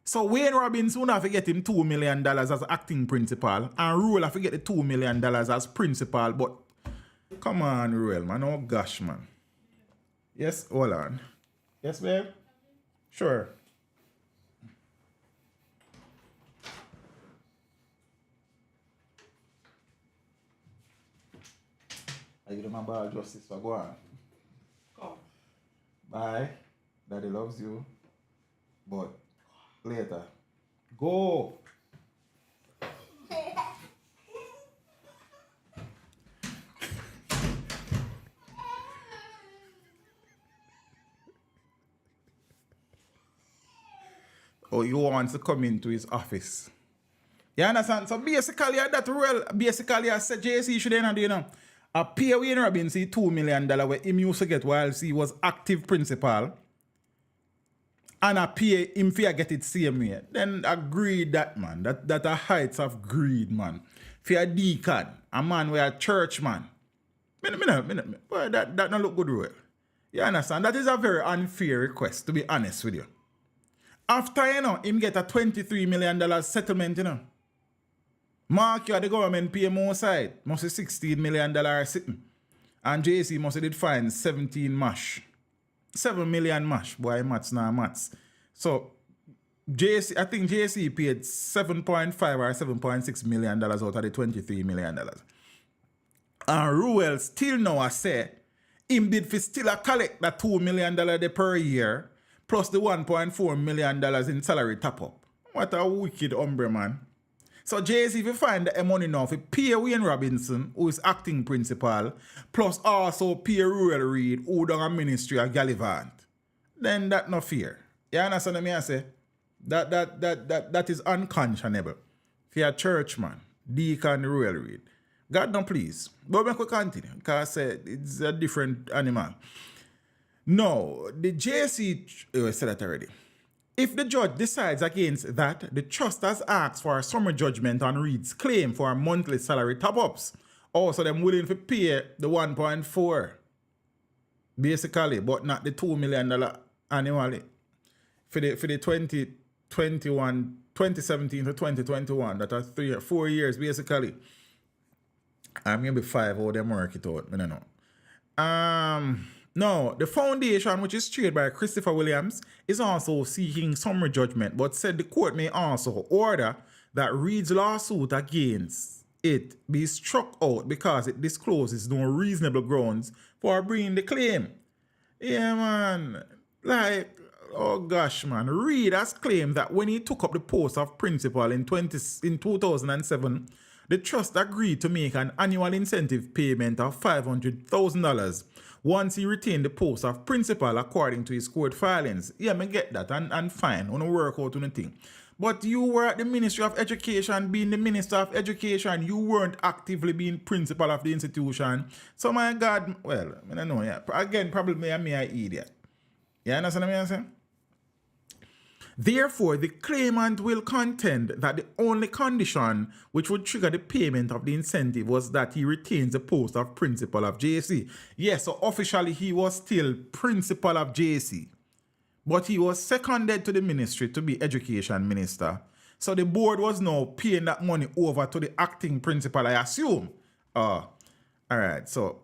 S7: So Wayne Robbins would have to get him $2 million as acting principal, and Ruel have to get the $2 million as principal. But come on, Ruel, man. Oh gosh, man. Yes, hold on. Yes, babe? Sure. I give my ball justice for go on. Come. Bye. Daddy loves you. But later. Go. Oh, you want to come into his office. You understand? So basically, that Ruel, basically, I said JC should end, you know. I pay Wayne Robbins $2 million where him used to get while he was active principal. And I pay him for get it same way. Then agree that, man. That are heights of greed, man. For a deacon, a man with a church, man. Boy, that don't look good, Ruel. You understand? That is a very unfair request, to be honest with you. After, you know, him get a $23 million settlement, you know. Mark you, the government pay more side. Must be $16 million sitting. And JC must have did fine 17 mash. 7 million mash. Boy, maths now maths. So, JC, I think JC paid 7.5 or $7.6 million out of the $23 million. And Ruel still now I say, him did for still a collect that $2 million per year, plus the $1.4 million in salary top-up. What a wicked hombre, man. So JC, if you find the money now, if you pay Wayne Robinson, who is acting principal, plus also pay Ruel Reid, who done a ministry at Gallivant, then that no fear. You understand what I say? That is unconscionable. For a churchman, Deacon Ruel Reid. God don't please. But we can continue, because I said it's a different animal. No, the JC, I said that already. If the judge decides against that, the trust has asked for a summary judgment on Reid's claim for a monthly salary top-ups. Also, them willing to pay the 1.4, basically, but not the $2 million annually for the 2017 to 2021. That are 4 years, basically. I'm going to be 5 how them work it out. I don't know. No, the foundation, which is chaired by Christopher Williams, is also seeking summary judgment, but said the court may also order that Reid's lawsuit against it be struck out because it discloses no reasonable grounds for bringing the claim. Yeah, man. Like, oh gosh, man. Reid has claimed that when he took up the post of principal in 2007, the trust agreed to make an annual incentive payment of $500,000 once he retained the post of principal according to his court filings. Yeah, I get that, and fine, I want to work out on the thing. But you were at the Ministry of Education, being the Minister of Education, you weren't actively being principal of the institution. So my God, well, I don't know, yeah. Again, probably I'm an idiot. You understand what I'm saying? Therefore, the claimant will contend that the only condition which would trigger the payment of the incentive was that he retains the post of principal of JC. Yes, so officially he was still principal of JC, but he was seconded to the ministry to be education minister. So the board was now paying that money over to the acting principal, I assume. All right, so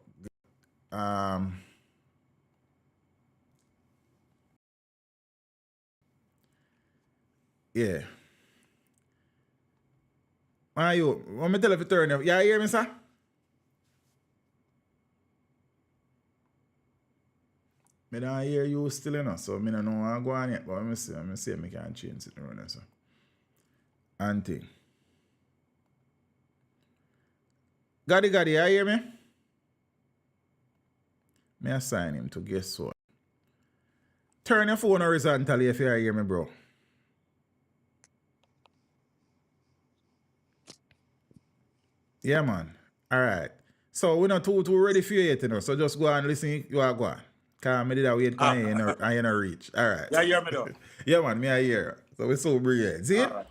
S7: yeah. You, want me tell you to turn up? Yeah, you hear me, sir? I don't hear you still enough, so I don't know how to go on yet, but let me see if I can change it around, sir. and thing. Gaddy, you hear me? Me assign him to guess what? Turn your phone horizontally if you hear me, bro. Yeah, man. All right. So we're not too ready for you yet, you know. So just go and listen. You are going. Because I did a wait and you know reach. All right.
S4: Yeah, you hear me though?
S7: Yeah, man. Me I hear. So we're so brilliant. See?
S4: All right.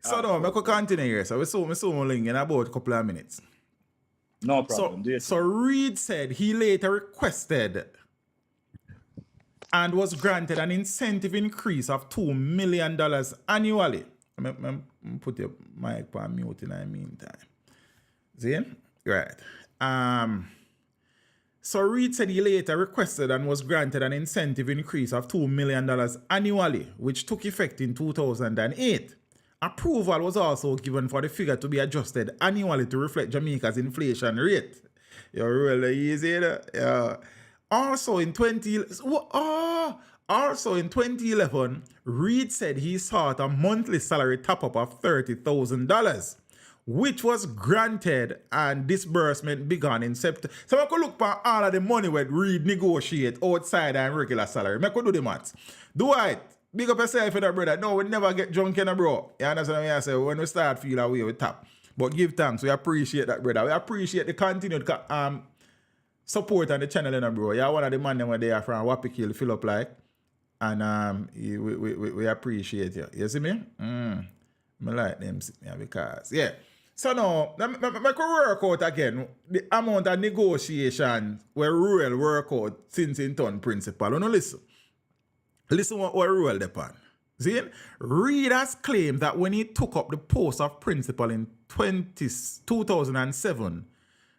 S7: So now, I could continue here. So we saw link in about a couple of minutes.
S4: No problem.
S7: So Reid said he later requested and was granted an incentive increase of $2 million annually. I'm put your mic on mute in the meantime. See? Right. So Reid said he later requested and was granted an incentive increase of $2 million annually, which took effect in 2008. Approval was also given for the figure to be adjusted annually to reflect Jamaica's inflation rate. You're really easy, yeah. Also in 2011, Reid said he sought a monthly salary top-up of $30,000, which was granted and disbursement began in September. So I could look for all of the money where Reid negotiate outside and regular salary. I could do the maths. Do it. Big up yourself, brother. No, we never get drunk, bro. You understand what I say? When we start feel away, we tap. But give thanks. We appreciate that, brother. We appreciate the continued support on the channel, bro. You're one of the men where they are from Wapikil, fill up like. And we appreciate you. You see me? I like them because, yeah. So now, I can work out again the amount of negotiation where Ruel work out since in turn principle. You know, listen. Listen what Ruel depend. See? Reid has claimed that when he took up the post of principal in 2007,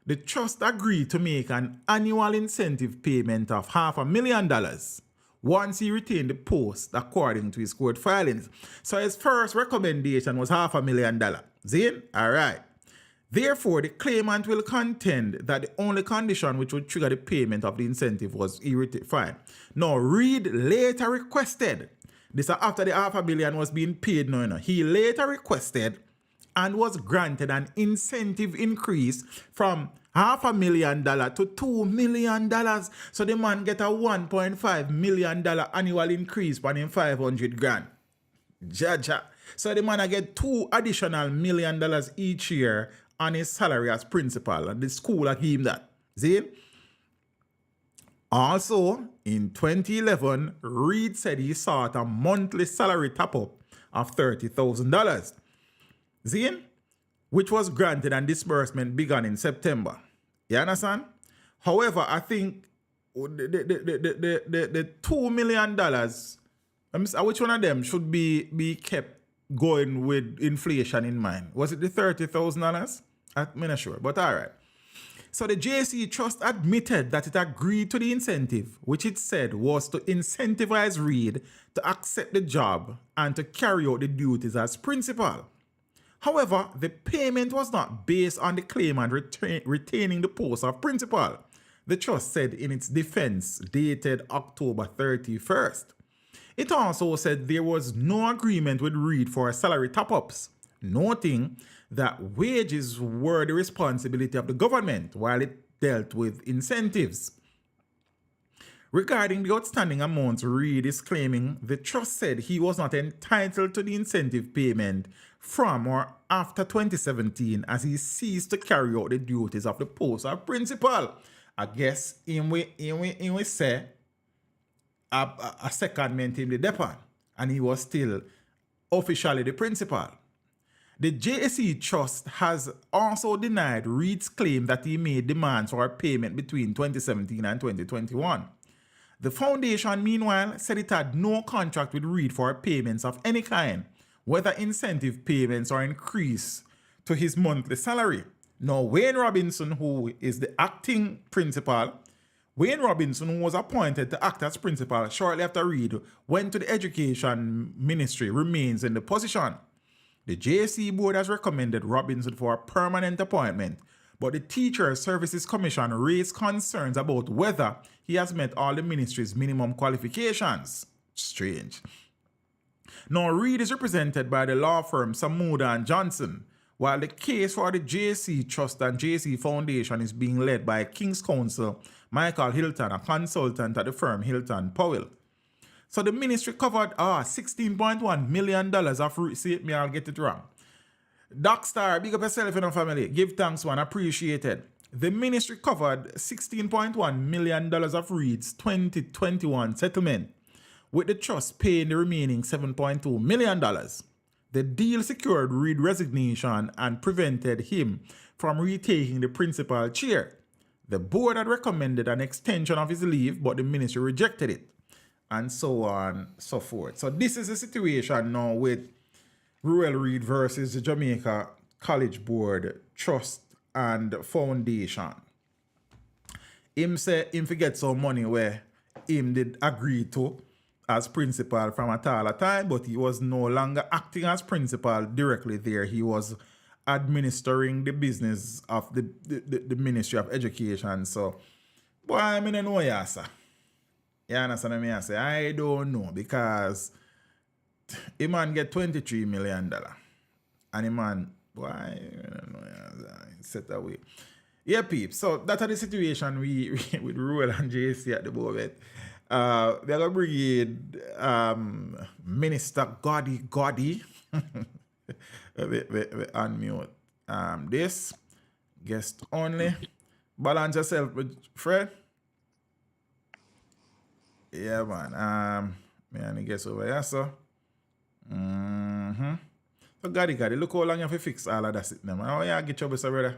S7: the trust agreed to make an annual incentive payment of $500,000 once he retained the post according to his court filings. So his first recommendation was $500,000. See? All right. Therefore, the claimant will contend that the only condition which would trigger the payment of the incentive was fine. Now, Reid later requested, this is after the $500,000 was being paid now, he later requested and was granted an incentive increase from $500,000 to $2 million. So the man get a $1.5 million annual increase on him $500,000. Jaja. So the man get $2 additional million each year on his salary as principal, and the school give him that. See? Also, in 2011, Reid said he sought a monthly salary top-up of $30,000. See? Which was granted and disbursement began in September. You understand? However, I think the $2 million, which one of them should be kept going with inflation in mind? Was it the $30,000? I'm not sure, but all right. So the JC Trust admitted that it agreed to the incentive, which it said was to incentivize Reid to accept the job and to carry out the duties as principal. However, the payment was not based on the claimant retaining the post of principal, the trust said in its defense dated October 31st. It also said there was no agreement with Reid for salary top-ups, noting that wages were the responsibility of the government while it dealt with incentives. Regarding the outstanding amounts Reid is claiming, the trust said he was not entitled to the incentive payment from or after 2017 as he ceased to carry out the duties of the post of principal. I guess in we say a secondment in the depot, and he was still officially the principal. The JSE Trust has also denied Reid's claim that he made demands for a payment between 2017 and 2021. The foundation, meanwhile, said it had no contract with Reid for payments of any kind, whether incentive payments or increase to his monthly salary. Now, Wayne Robinson, who is the acting principal, Wayne Robinson, who was appointed to act as principal shortly after Reid went to the Education Ministry, remains in the position. The JSC board has recommended Robinson for a permanent appointment, but the Teachers Services Commission raised concerns about whether he has met all the ministry's minimum qualifications. Strange. Now, Reid is represented by the law firm Samuda and Johnson, while the case for the JC Trust and JC Foundation is being led by King's Counsel Michael Hilton, a consultant at the firm Hilton Powell. So the ministry covered $16.1 million of, see me, I'll get it wrong. Docstar, big up yourself in our family. Give thanks, one, appreciated. The ministry covered $16.1 million of Reid's 2021 settlement, with the trust paying the remaining $7.2 million. The deal secured Reid's resignation and prevented him from retaking the principal chair. The board had recommended an extension of his leave, but the ministry rejected it, and so on, so forth. So this is the situation now with Ruel Reid versus the Jamaica College Board Trust and Foundation. Him say him forget some money where him did agree to as principal from a time, but he was no longer acting as principal directly there. He was administering the business of the Ministry of Education. So, boy, I mean, I know ya, sir. You understand what I say? I don't know, because a man get $23 million. And a man, boy, I don't know, set away. Yeah, peeps. So that's the situation we with Ruel and JC at the moment. We're going to bring in Minister Goddy. We unmute this. Guest only. Balance yourself with Fred. Yeah, man. Me guess over here, so. So, Goddy, look how long you have to fix all of that sitting there, man. Oh, yeah, get your best, brother.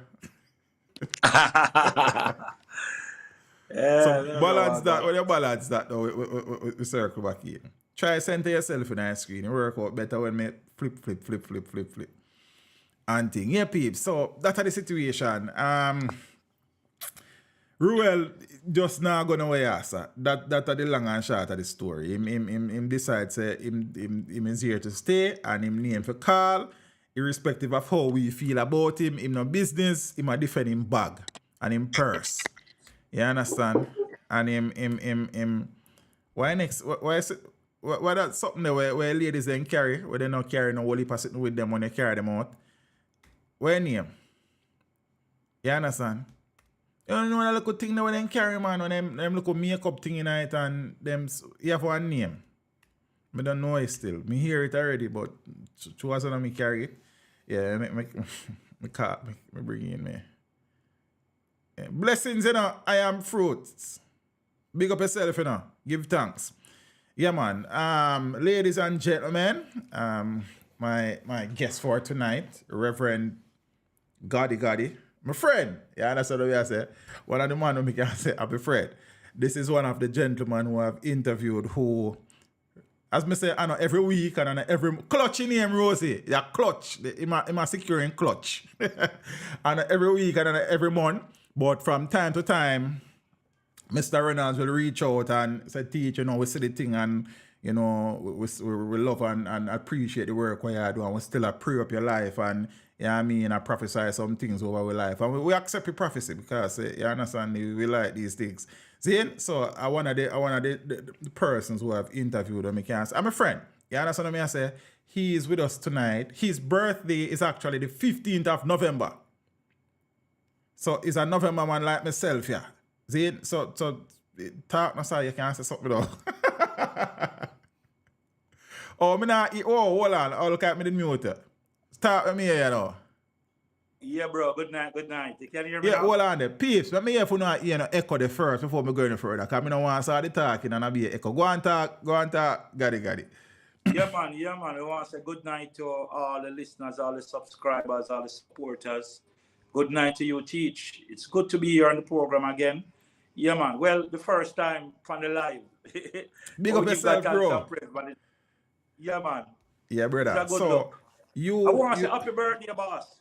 S4: Yeah,
S7: so balance that. When you balance that, though, we circle back in. Try center yourself in the screen. It work out better when me flip. And thing. Yeah, peeps. So that's the situation. Ruel just now gonna away answer. That are the long and short of the story. Him decides him is here to stay, and him name for call. Irrespective of how we feel about him no business, him a defend him bag and him purse. You understand? And him why next why is it why that's something there where ladies then carry, where they not carry no whole heap of sitting with them when they carry them out. Where name? You understand? You don't know that little thing that when they carry, man, when them little makeup thing in it, and them, you have one name. I don't know it still. Me hear it already, but to us me carry it. Yeah, me bring in me. Yeah. Blessings, you know, I am fruits. Big up yourself, you know. Give thanks. Yeah, man. Ladies and gentlemen, my guest for tonight, Reverend Goddy. My friend. Yeah, that's what I say. One of the man who can say, I'm a friend. This is one of the gentlemen who I've interviewed who, as me say, I know every week and every clutch in him, Rosie. Yeah, clutch. Him a securing clutch. And every week and every month. But from time to time, Mr. Reynolds will reach out and say, teach, you know, we see the thing and, you know, we love and appreciate the work we are doing. We still pray up your life and, you know what I mean, I prophesy some things over our life. And we accept the prophecy because, you understand, we like these things. See? So I one of the persons who have interviewed him, I'm a friend. You understand what I say? He is with us tonight. His birthday is actually the 15th of November. So he's a November man like myself, yeah. See? So talk now, sir, you can say something though. Hold on. Oh, look at me the mute. Start with me here, you know.
S4: Yeah, bro. Good night. You can hear me
S7: now?
S4: Hold
S7: on there. Peeps, let me hear if you not hear no echo the first before me go any further. Because I don't want to start the talking and I be an echo. Go on talk. Got it.
S4: Yeah, man. We want to say good night to all the listeners, all the subscribers, all the supporters. Good night to you, Teach. It's good to be here on the program again. Yeah, man. Well, the first time from the live.
S7: Big up yourself, bro.
S4: Yeah, man.
S7: Yeah, brother. So,
S4: I want to say happy birthday, boss.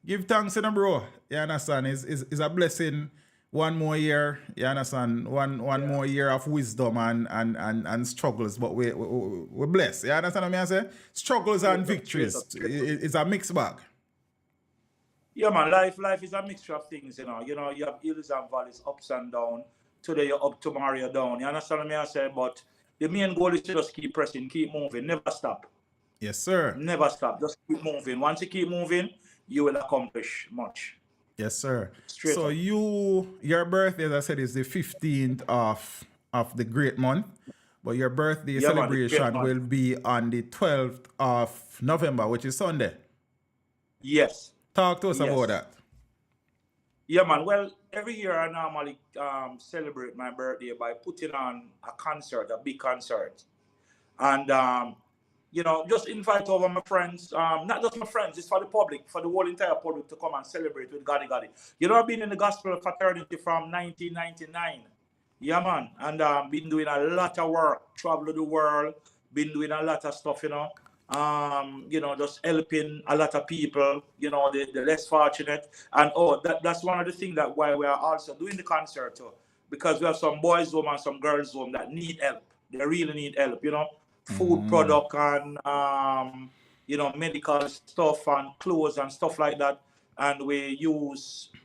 S7: Give thanks to them, bro. You understand? It's a blessing. One more year, you understand? One more year of wisdom and struggles, but we're blessed. You understand what I say? Struggles and victories. It's a mixed bag.
S4: Yeah, man. Life is a mixture of things, you know. You know, you have hills and valleys, ups and downs. Today you're up, tomorrow you're down. You understand what I say? But the main goal is to just keep pressing, keep moving, never stop.
S7: Yes, sir.
S4: Never stop. Just keep moving. Once you keep moving, you will accomplish much.
S7: Yes, sir.
S4: Straight
S7: So
S4: up.
S7: your birthday, as I said, is the 15th of the great month, but your birthday
S4: Yeah, man. The great
S7: celebration
S4: man.
S7: will be on the 12th of November, which is Sunday.
S4: Yes.
S7: Talk to us about
S4: Yes.
S7: that.
S4: Yeah, man. Well, every year I normally celebrate my birthday by putting on a concert, a big concert. And, just invite over my friends, not just my friends, it's for the public, for the whole entire public to come and celebrate with Gotti Gotti. I've been in the gospel fraternity from 1999. Yeah, man. And been doing a lot of work, travel the world, been doing a lot of stuff, just helping a lot of people, the less fortunate. And that's one of the things that why we are also doing the concert too. Because we have some boys home and some girls home that need help. They really need help, food product and medical stuff and clothes and stuff like that. And we use some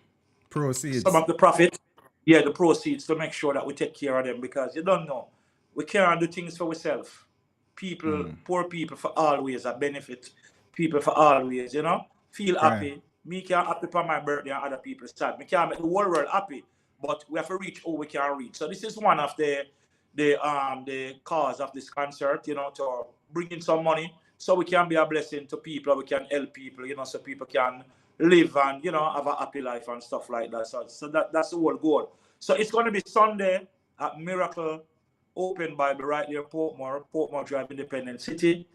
S7: Proceeds.
S4: of the profit, the proceeds to make sure that we take care of them because you don't know. We can't do things for ourselves. People, poor people for always a benefit. People for always, feel
S7: Right.
S4: happy. Me can't happy for my birthday and other people sad. Me can't make the whole world happy, but we have to reach all we can reach. So this is one of the cause of this concert, to bring in some money so we can be a blessing to people, we can help people, so people can live and, have a happy life and stuff like that. So that's the whole goal. So it's going to be Sunday at Miracle Open Bible right there, Portmore Drive, Independent City.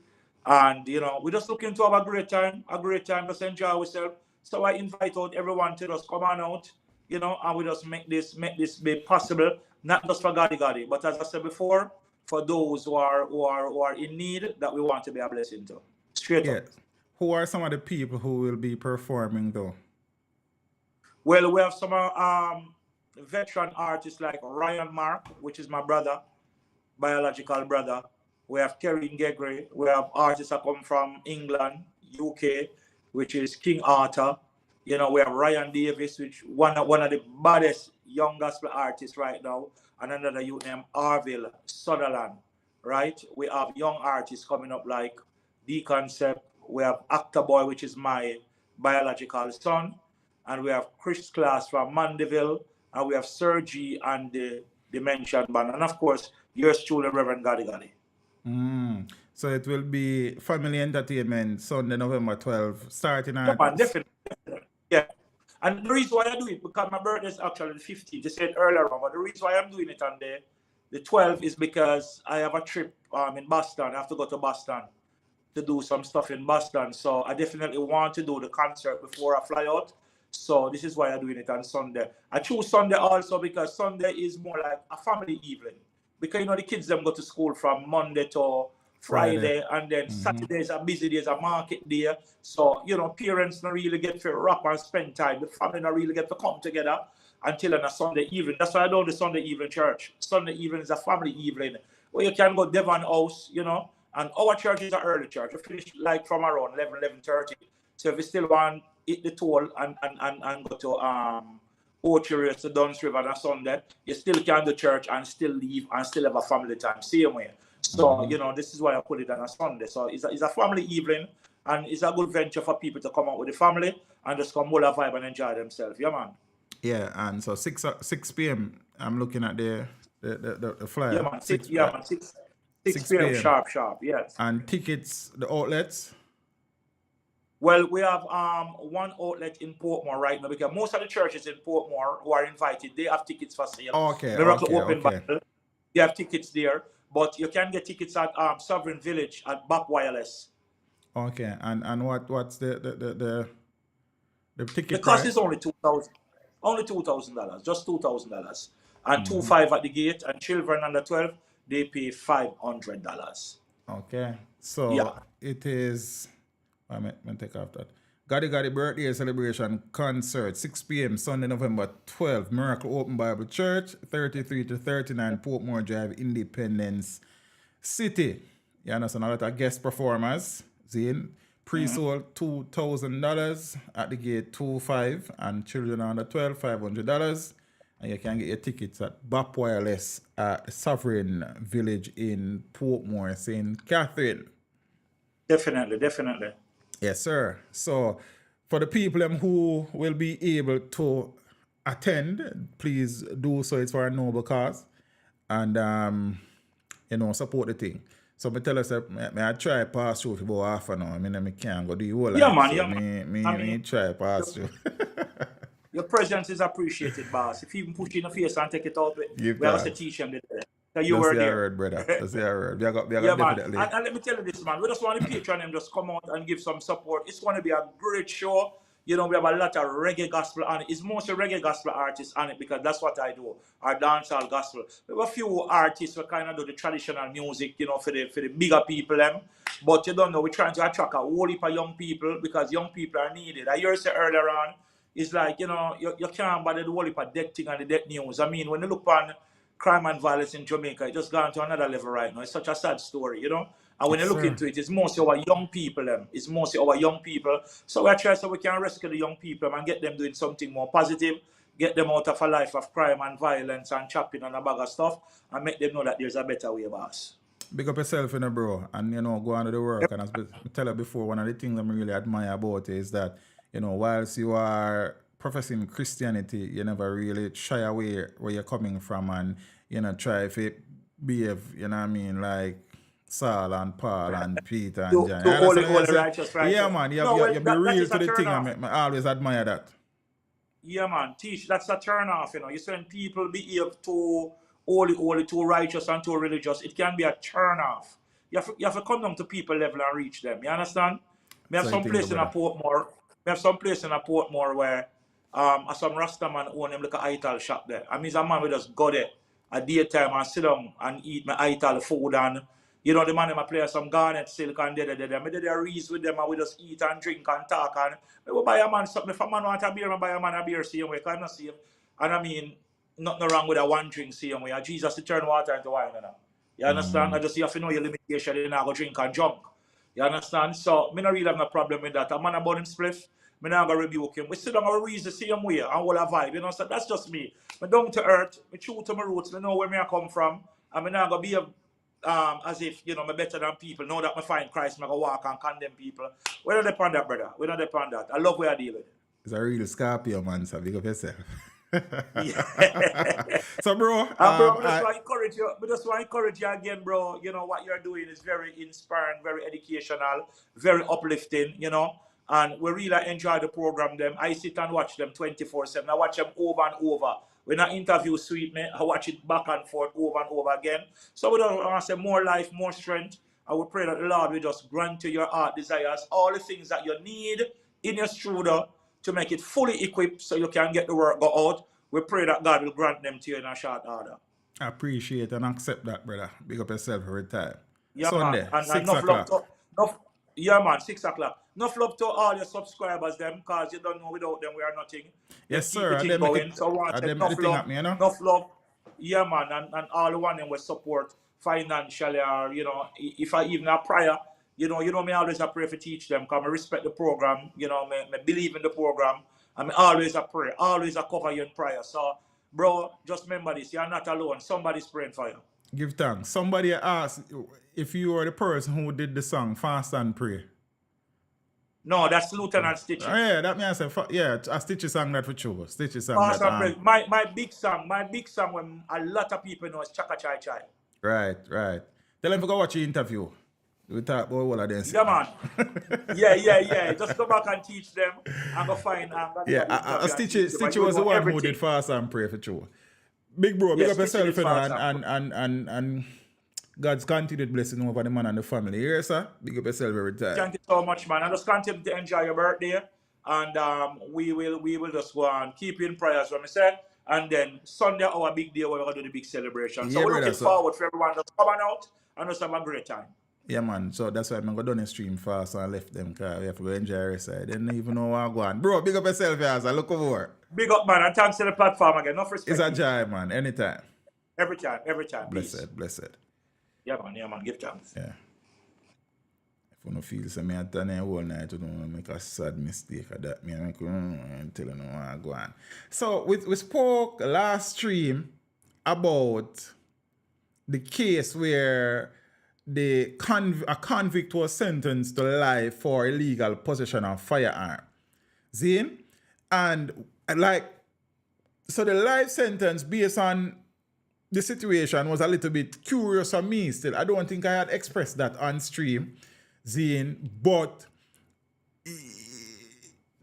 S4: And, we're just looking to have a great time, just enjoy ourselves. So I invite out everyone to just come on out, and we just make this be possible, not just for Gotti Gotti, but as I said before, for those who are in need that we want to be a blessing to. Straight up.
S7: Yes. Who are some of the people who will be performing though?
S4: Well, we have some veteran artists like Ryan Mark, which is my brother, biological brother. We have Terry Ngegre. We have artists that come from England, UK, which is King Arthur. We have Ryan Davis, which one of the baddest young gospel artists right now, and another youth named Arville Sutherland. Right? We have young artists coming up like D Concept. We have Actor Boy, which is my biological son, and we have Chris Class from Mandeville, and we have Sergi and the Dimension Band, and of course, yours truly, Reverend Gotti Gotti.
S7: So it will be family entertainment Sunday, November 12th, starting
S4: Yeah,
S7: at
S4: man, definitely. Yeah. And the reason why I do it, because my birthday is actually the 15th, you said earlier on, but the reason why I'm doing it on the 12th is because I have a trip in Boston. I have to go to Boston to do some stuff in Boston. So I definitely want to do the concert before I fly out. So this is why I'm doing it on Sunday. I choose Sunday also because Sunday is more like a family evening. Because, the kids them go to school from Monday to Friday, and then Saturdays are busy days, a market day. So, parents don't really get to wrap and spend time. The family don't really get to come together until on a Sunday evening. That's why I do the Sunday evening church. Sunday evening is a family evening where you can go Devon House, and our church is an early church. We finish like from around 11:30. So if you still want hit the toll and go to Orchard to Duns River on a Sunday, you still can do church and still leave and still have a family time. Same way. So, this is why I put it on a Sunday. So it's a family evening, and it's a good venture for people to come out with the family and just come hold a vibe and enjoy themselves. Yeah, man.
S7: Yeah, and so 6 p.m. I'm looking at the flyer.
S4: Yeah, man. 6 p.m. sharp. Yes.
S7: And tickets, the outlets.
S4: Well, we have one outlet in Portmore right now because most of the churches in Portmore who are invited, they have tickets for sale.
S7: Okay.
S4: Open Bible, they have tickets there, but you can get tickets at Sovereign Village at Back Wireless.
S7: Okay, and what's the ticket
S4: The cost
S7: price?
S4: is only $2,000, just $2,000, and $2,500 at the gate. And children under 12, they pay $500.
S7: Okay, so it is. I meant take off that. Gotti Gotti birthday celebration concert, 6 p.m. Sunday, November 12th, Miracle Open Bible Church, 33 to 39 Portmore Drive, Independence City. You understand? A lot of guest performers. Zine. Pre-sold $2,000 at the gate, $2,500, and children under 12, $500. And you can get your tickets at BAP Wireless at Sovereign Village in Portmore, St. Catherine.
S4: Definitely.
S7: Yes, sir. So for the people who will be able to attend, please do so. It's for a noble cause. And support the thing. So me tell us that I try pass through for about half an hour. I mean, I can't go do the whole
S4: Yeah,
S7: life.
S4: man.
S7: So
S4: Yeah, man. I
S7: me
S4: mean,
S7: try pass
S4: your,
S7: through.
S4: your presence is appreciated, boss. If you even push in the face and take it out,
S7: Give
S4: we have to
S7: thanks.
S4: teach them that you
S7: That's
S4: were
S7: the
S4: there.
S7: word, brother. That's the word. We
S4: Yeah,
S7: got
S4: man.
S7: definitely.
S4: And let me tell you this, man. We just want the patron them just come out and give some support. It's going to be a great show. You know, we have a lot of reggae gospel on it. It's mostly reggae gospel artists on it because that's what I do. Our dancehall gospel. We have a few artists who kind of do the traditional music, you know, for the bigger people them. But you don't know, we're trying to attract a whole heap of young people because young people are needed. I heard say earlier on, it's like, you know, you can't bother the whole heap of death thing and the death news. I mean, when you look on crime and violence in Jamaica, it just gone to another level right now. It's such a sad story, you know. And when
S7: Yes,
S4: you look
S7: sir.
S4: into it, it's mostly our young people. It's mostly our young people. So we try so we can rescue the young people and get them doing something more positive, get them out of a life of crime and violence and chopping and a bag of stuff, and make them know that there's a better way, boss.
S7: Big up yourself, bro, and go on to the work. And as I tell you before, one of the things I really admire about it is that, whilst you are professing Christianity, you never really shy away where you're coming from and, try to behave, like Saul and Paul and Peter and John.
S4: To
S7: You
S4: holy,
S7: understand what I
S4: holy,
S7: say?
S4: righteous,
S7: Yeah,
S4: righteous.
S7: man,
S4: No, well,
S7: you be
S4: that
S7: real
S4: is
S7: to
S4: a
S7: the
S4: turn
S7: thing,
S4: off.
S7: and I always admire that.
S4: Yeah, man, teach. That's a turn off, you know. You when people behave too holy, too righteous, and too religious, it can be a turn off. You have to come down to people level and reach them. You understand? We have
S7: So you
S4: some
S7: think,
S4: place in a
S7: brother.
S4: Portmore. We have some place in a Portmore where some Rasta man own them like a ital shop there. I mean, a man will just go there at daytime and sit down and eat my ital food and the man them play some garnet silk and da. Me did a reason with them and we just eat and drink and talk and we will buy a man something. If a man want a beer, I buy a man a beer same way, kind of same. And I mean, nothing wrong with a one drink same way. And Jesus to turn water into wine, you know. You understand? I just you have to know your limitation, you not go drink and junk. You understand? So me not really have no problem with that. A man about him spliff, me not gonna rebuke him. We sit down and reason the same way and all a vibe, you know. So that's just me. Me down to earth, me true to my roots, me know where me I come from, and me not gonna be as if me better than people. Know that me find Christ, me go walk and condemn people. We're not depend that, brother. We're not depend that. I love where I deal with.
S7: It's a real Scorpio, man, so big up yourself.
S4: Yeah.
S7: So, bro,
S4: Bro, I just want to encourage you again, bro. You know, what you're doing is very inspiring, very educational, very uplifting, and we really enjoy the program. Them, I sit and watch them 24/7. I watch them over and over. When I interview Sweet Mate, I watch it back and forth over and over again. So we don't want to say more life, more strength. I would pray that the Lord will just grant to your heart desires all the things that you need in your studio to make it fully equipped so you can get the work go out. We pray that God will grant them to you in a short order.
S7: I appreciate and accept that, brother. Big up yourself every time.
S4: Yeah,
S7: Sunday,
S4: man. And
S7: 6
S4: enough love
S7: o'clock.
S4: yeah, man, 6 o'clock. Enough love to all your subscribers, them, because you don't know without them we are nothing.
S7: Yes,
S4: Keep
S7: sir.
S4: the thing going. So I want to say enough love. Enough love. Yeah, man. And all the one them will support financially or, if I even a prayer, me always a pray for teach them because I respect the program, me believe in the program. And I always a pray, always a cover you in prayer. So, bro, just remember this, you're not alone. Somebody's praying for you.
S7: Give thanks. Somebody asked if you were the person who did the song Fast and Pray.
S4: No, that's Lieutenant Stitches.
S7: Yeah, that means a Stitches song that for true. Stitches song
S4: Fast
S7: that.
S4: and Pray. My big song when a lot of people know is Chaka Chai Chai.
S7: Right. Tell them to go watch the interview. We talk about all of them.
S4: Yeah, man. Yeah. Just go back and teach them and go find.
S7: Stitches was the one who did Fast and Pray for true. Big bro, big up yourself, and God's continued blessing over the man and the family. Here, sir. Big up yourself every time.
S4: Thank you so much, man. I just continue to enjoy your birthday, and we will just go on keep you in prayers, what I said. And then Sunday, our big day, we're gonna do the big celebration. So we're looking forward for everyone that's coming out and just have a great time.
S7: Yeah, man. So that's why I'm going to do the stream fast and left them because we have to go enjoy our side. They don't even know where I'm going. Bro, big up yourself, guys. I look over.
S4: Big up, man. And thanks to the platform again. Enough respect.
S7: It's a joy, man. Anytime.
S4: Every time.
S7: Blessed.
S4: Yeah, man. Give thanks.
S7: Yeah. If you don't feel so, I turn the whole night to make a sad mistake of that. I'm telling you where I'm going. So, we spoke last stream about the case where a convict was sentenced to life for illegal possession of firearm. Zine? And like, so the life sentence based on the situation was a little bit curious for me still. I don't think I had expressed that on stream, Zine, but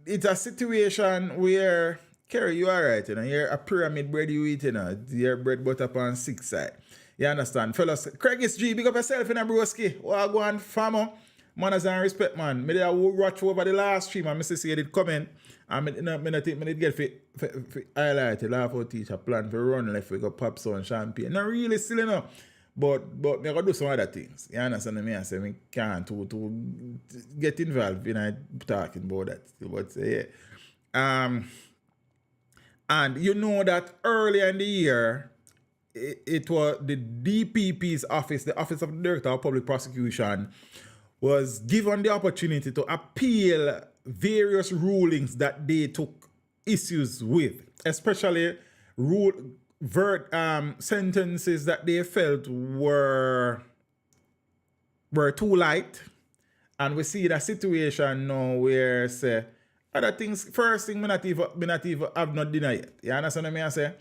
S7: it's a situation where, Kerry, you are right, you know, you're a pyramid bread you eat, you know, your bread butter on 6 side. You understand? Fellas, Craig is G, big up yourself in a broski. What go on, farmer? Manners and respect, man. Me did watch over the last stream and Mr. C did comment. And I think I did get for highlighted, laugh out teacher plan for run left, we go pop some champagne. Not really still enough. But me gotta do some other things. You understand me? I say me can't to get involved in talking about that. But yeah. And you know that earlier in the year, it was the DPP's office, the Office of the Director of Public Prosecution, was given the opportunity to appeal various rulings that they took issues with, especially sentences that they felt were too light. And we see that situation now where say other things, first thing, me not even have not denied yet. You understand what I say?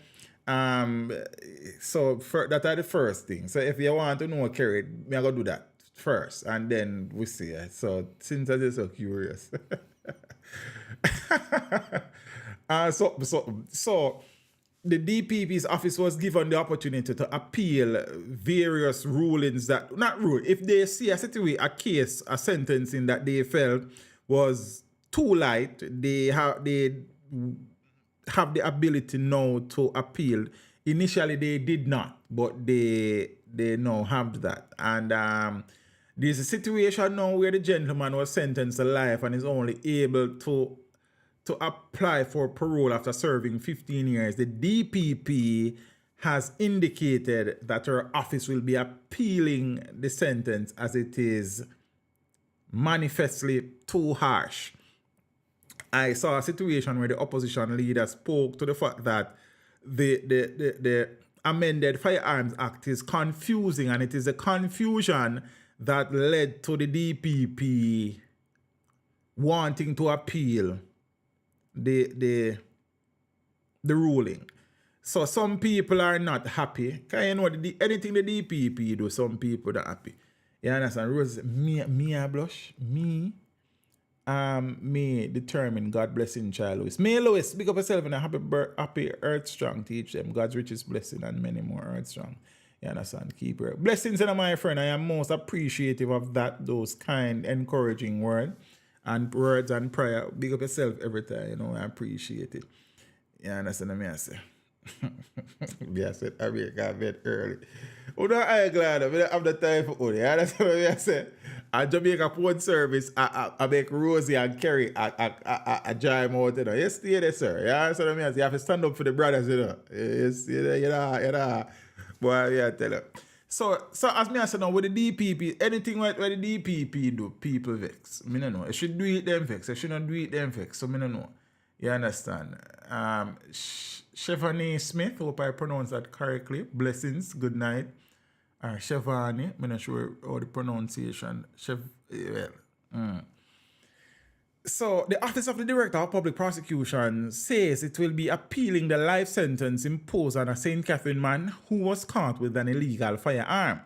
S7: So that are the first thing. So if you want to know, Kerry, me I go do that first, and then we see it. So since I just so curious. So the DPP's office was given the opportunity to appeal various rulings that, not rule, if they see a case, a sentencing that they felt was too light, they have the ability now to appeal. Initially they did not, but they now have that. And there's a situation now where the gentleman was sentenced to life and is only able to apply for parole after serving 15 years. The DPP has indicated that her office will be appealing the sentence as it is manifestly too harsh. I saw a situation where the opposition leader spoke to the fact that the amended Firearms Act is confusing, and it is a confusion that led to the DPP wanting to appeal the ruling. So some people are not happy. Because you know, anything the DPP do, some people are happy. You understand? Rose, me I blush. Me determine God blessing child Louis. Me Louis, big up yourself and a happy earth strong. Teach them God's richest blessing and many more earth strong. You understand? Keep her. Blessings in my friend. I am most appreciative of that, those kind, encouraging words and prayer. Big up yourself every time, you know, I appreciate it. You understand what I say? I said, I got bed early. Oh, no, I'm glad I don't have the time for it. You understand what I say? At Jamaica Port Service, I make Rosie and Kerry, I drive out, you know. You stay there, sir. You understand what I say? You have to stand up for the brothers, you know. You know. Boy, yeah, I tell you. So as me I said now, with the DPP, anything where the DPP do, people vex. Me don't know. It should do it them vex. It should not do it them vex. So me don't know. You understand? Shevani Smith, hope I pronounce that correctly. Blessings, good night. Shevani, I'm not sure how the pronunciation. So, the Office of the Director of Public Prosecution says it will be appealing the life sentence imposed on a St. Catherine man who was caught with an illegal firearm.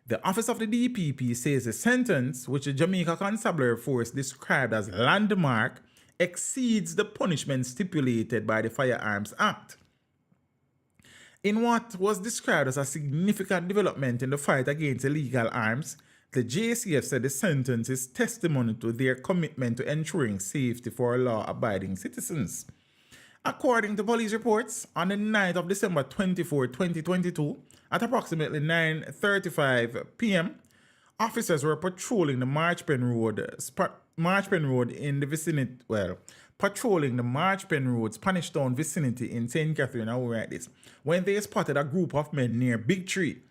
S7: The Office of the DPP says the sentence, which the Jamaica Constabulary Force described as landmark, exceeds the punishment stipulated by the Firearms Act. In what was described as a significant development in the fight against illegal arms, the JCF said the sentence is testimony to their commitment to ensuring safety for law-abiding citizens. According to police reports, on the 9th of December 24, 2022, at approximately 9:35 p.m., officers were patrolling the Marchpen Road in the vicinity, patrolling the Marchpen Road, Spanish Town vicinity in St. Catherine, I will write this, when they spotted a group of men near Beachy.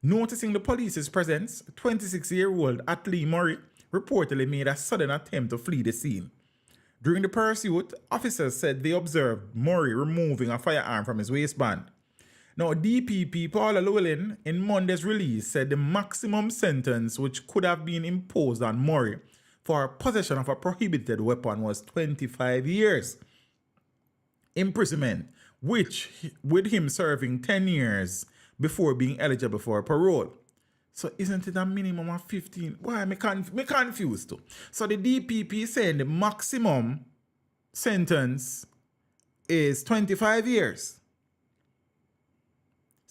S7: Noticing the police's presence, 26-year-old Atlee Murray reportedly made a sudden attempt to flee the scene. During the pursuit, officers said they observed Murray removing a firearm from his waistband. Now, DPP Paula Llewellyn in Monday's release said the maximum sentence which could have been imposed on Murray for possession of a prohibited weapon was 25 years imprisonment, which with him serving 10 years before being eligible for parole. So isn't it a minimum of 15? Why me confused too? So the DPP is saying the maximum sentence is 25 years.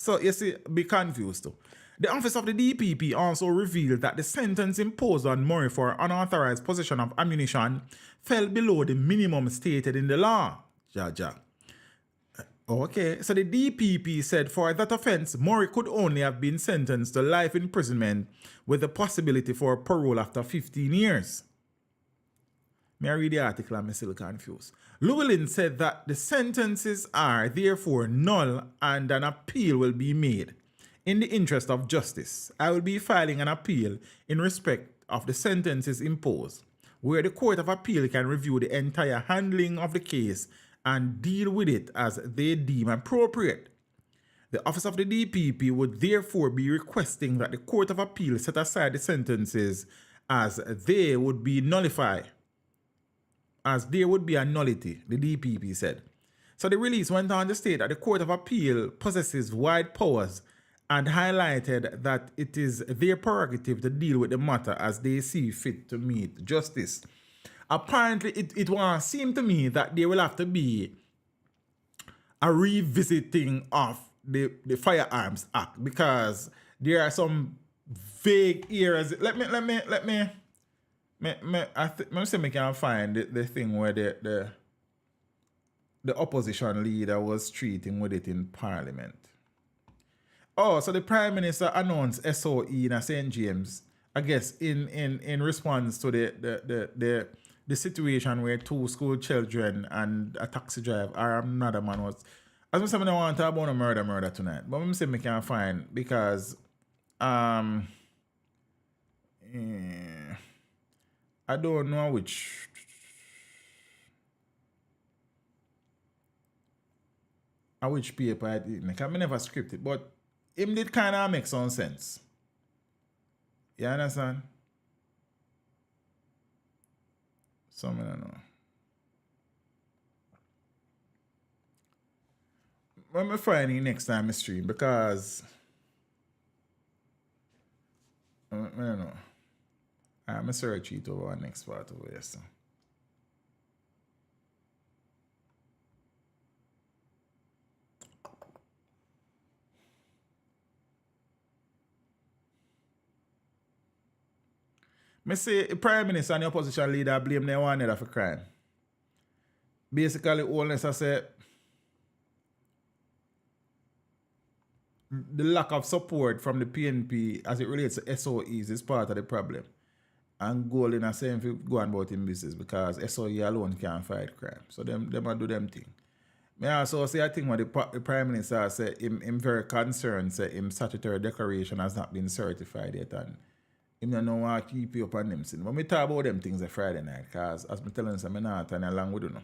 S7: So you see, be confused too. The office of the DPP also revealed that the sentence imposed on Murray for unauthorized possession of ammunition fell below the minimum stated in the law. Okay, so the DPP said for that offense, Murray could only have been sentenced to life imprisonment with the possibility for parole after 15 years. May I read the article? I'm still confused. Llewellyn said that the sentences are therefore null and an appeal will be made. In the interest of justice, I will be filing an appeal in respect of the sentences imposed, where the Court of Appeal can review the entire handling of the case and deal with it as they deem appropriate. The office of the DPP would therefore be requesting that the Court of Appeal set aside the sentences as they would be nullified. As there would be a nullity, the DPP said. So the release went on to state that the Court of Appeal possesses wide powers and highlighted that it is their prerogative to deal with the matter as they see fit to meet justice. Apparently, it will seem to me that there will have to be a revisiting of the Firearms Act because there are some vague areas. Let me see if I can find the thing where the opposition leader was treating with it in Parliament. Oh, so the Prime Minister announced SOE in St. James, I guess, in response to the situation where 2 school children and a taxi driver or another man was. As I said, I don't want to talk about a murder tonight, but I'm saying I can find because I don't know which. Which paper I did. I never script it, but him did kind of make some sense. You understand? So I don't know. When me find it next time I stream because I don't know. I'm a search it over the next part over here. So. Me say the Prime Minister and the opposition leader blame them one another for crime. Basically, all I say the lack of support from the PNP as it relates to SOEs is part of the problem. And Golding are saying if you go on about in business because SOE alone can't fight crime. So them do them thing. Me also say I think what the Prime Minister said him very concerned say him statutory declaration has not been certified yet and him don't know want to keep you up on them things. But me talk about them things on Friday night because as me telling you, I'm not turn along with you know.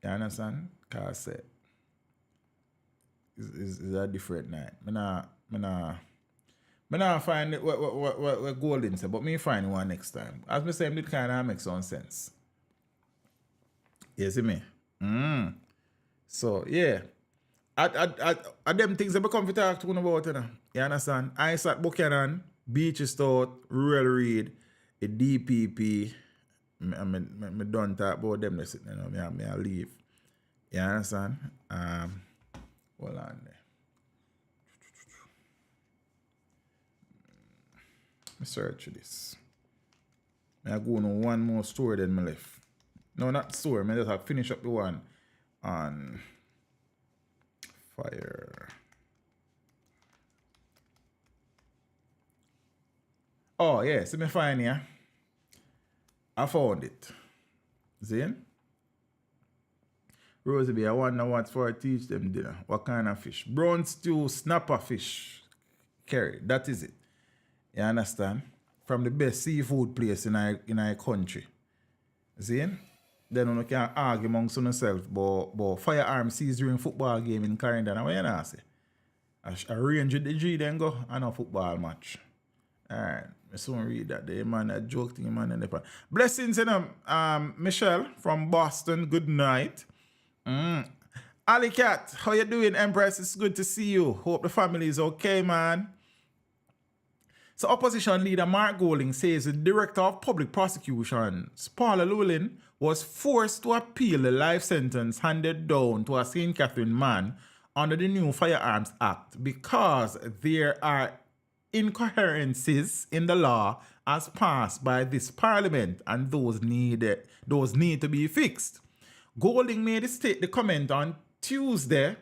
S7: You understand? Because it's a different night. Me not find what Golden said, but me find one next time. As me say, it kind of makes some sense. You see me? So, yeah. At them things that become to talk to you about, you know. You understand? Isat, Buchanan, Beachy, Stout, Ruel, Reid, the DPP. I don't talk about them. You know, I leave. You understand? Hold on there. Let me search this. I go on one more story then my left. No, not story. I just have to finish up the one on fire. Oh, yeah. See me find here. I found it. See? Rosie, I wonder what for teach them dinner. What kind of fish? Brown stew, snapper fish curry. That is it. You understand? From the best seafood place in our country. See? then you can argue amongst yourself, but firearm seized during football game in Clarendon, what you know say? A range with the G then go and a football match. Alright, I soon read that. The man that joke thing, man. And blessings in them. Michelle from Boston, good night. Ali Cat, how you doing, Empress? It's good to see you. Hope the family is okay, man. So opposition leader Mark Golding says the director of public prosecutions, Paula Llewellyn, was forced to appeal the life sentence handed down to a St. Catherine man under the new Firearms Act because there are incoherencies in the law as passed by this parliament, and those need to be fixed. Golding made the comment on Tuesday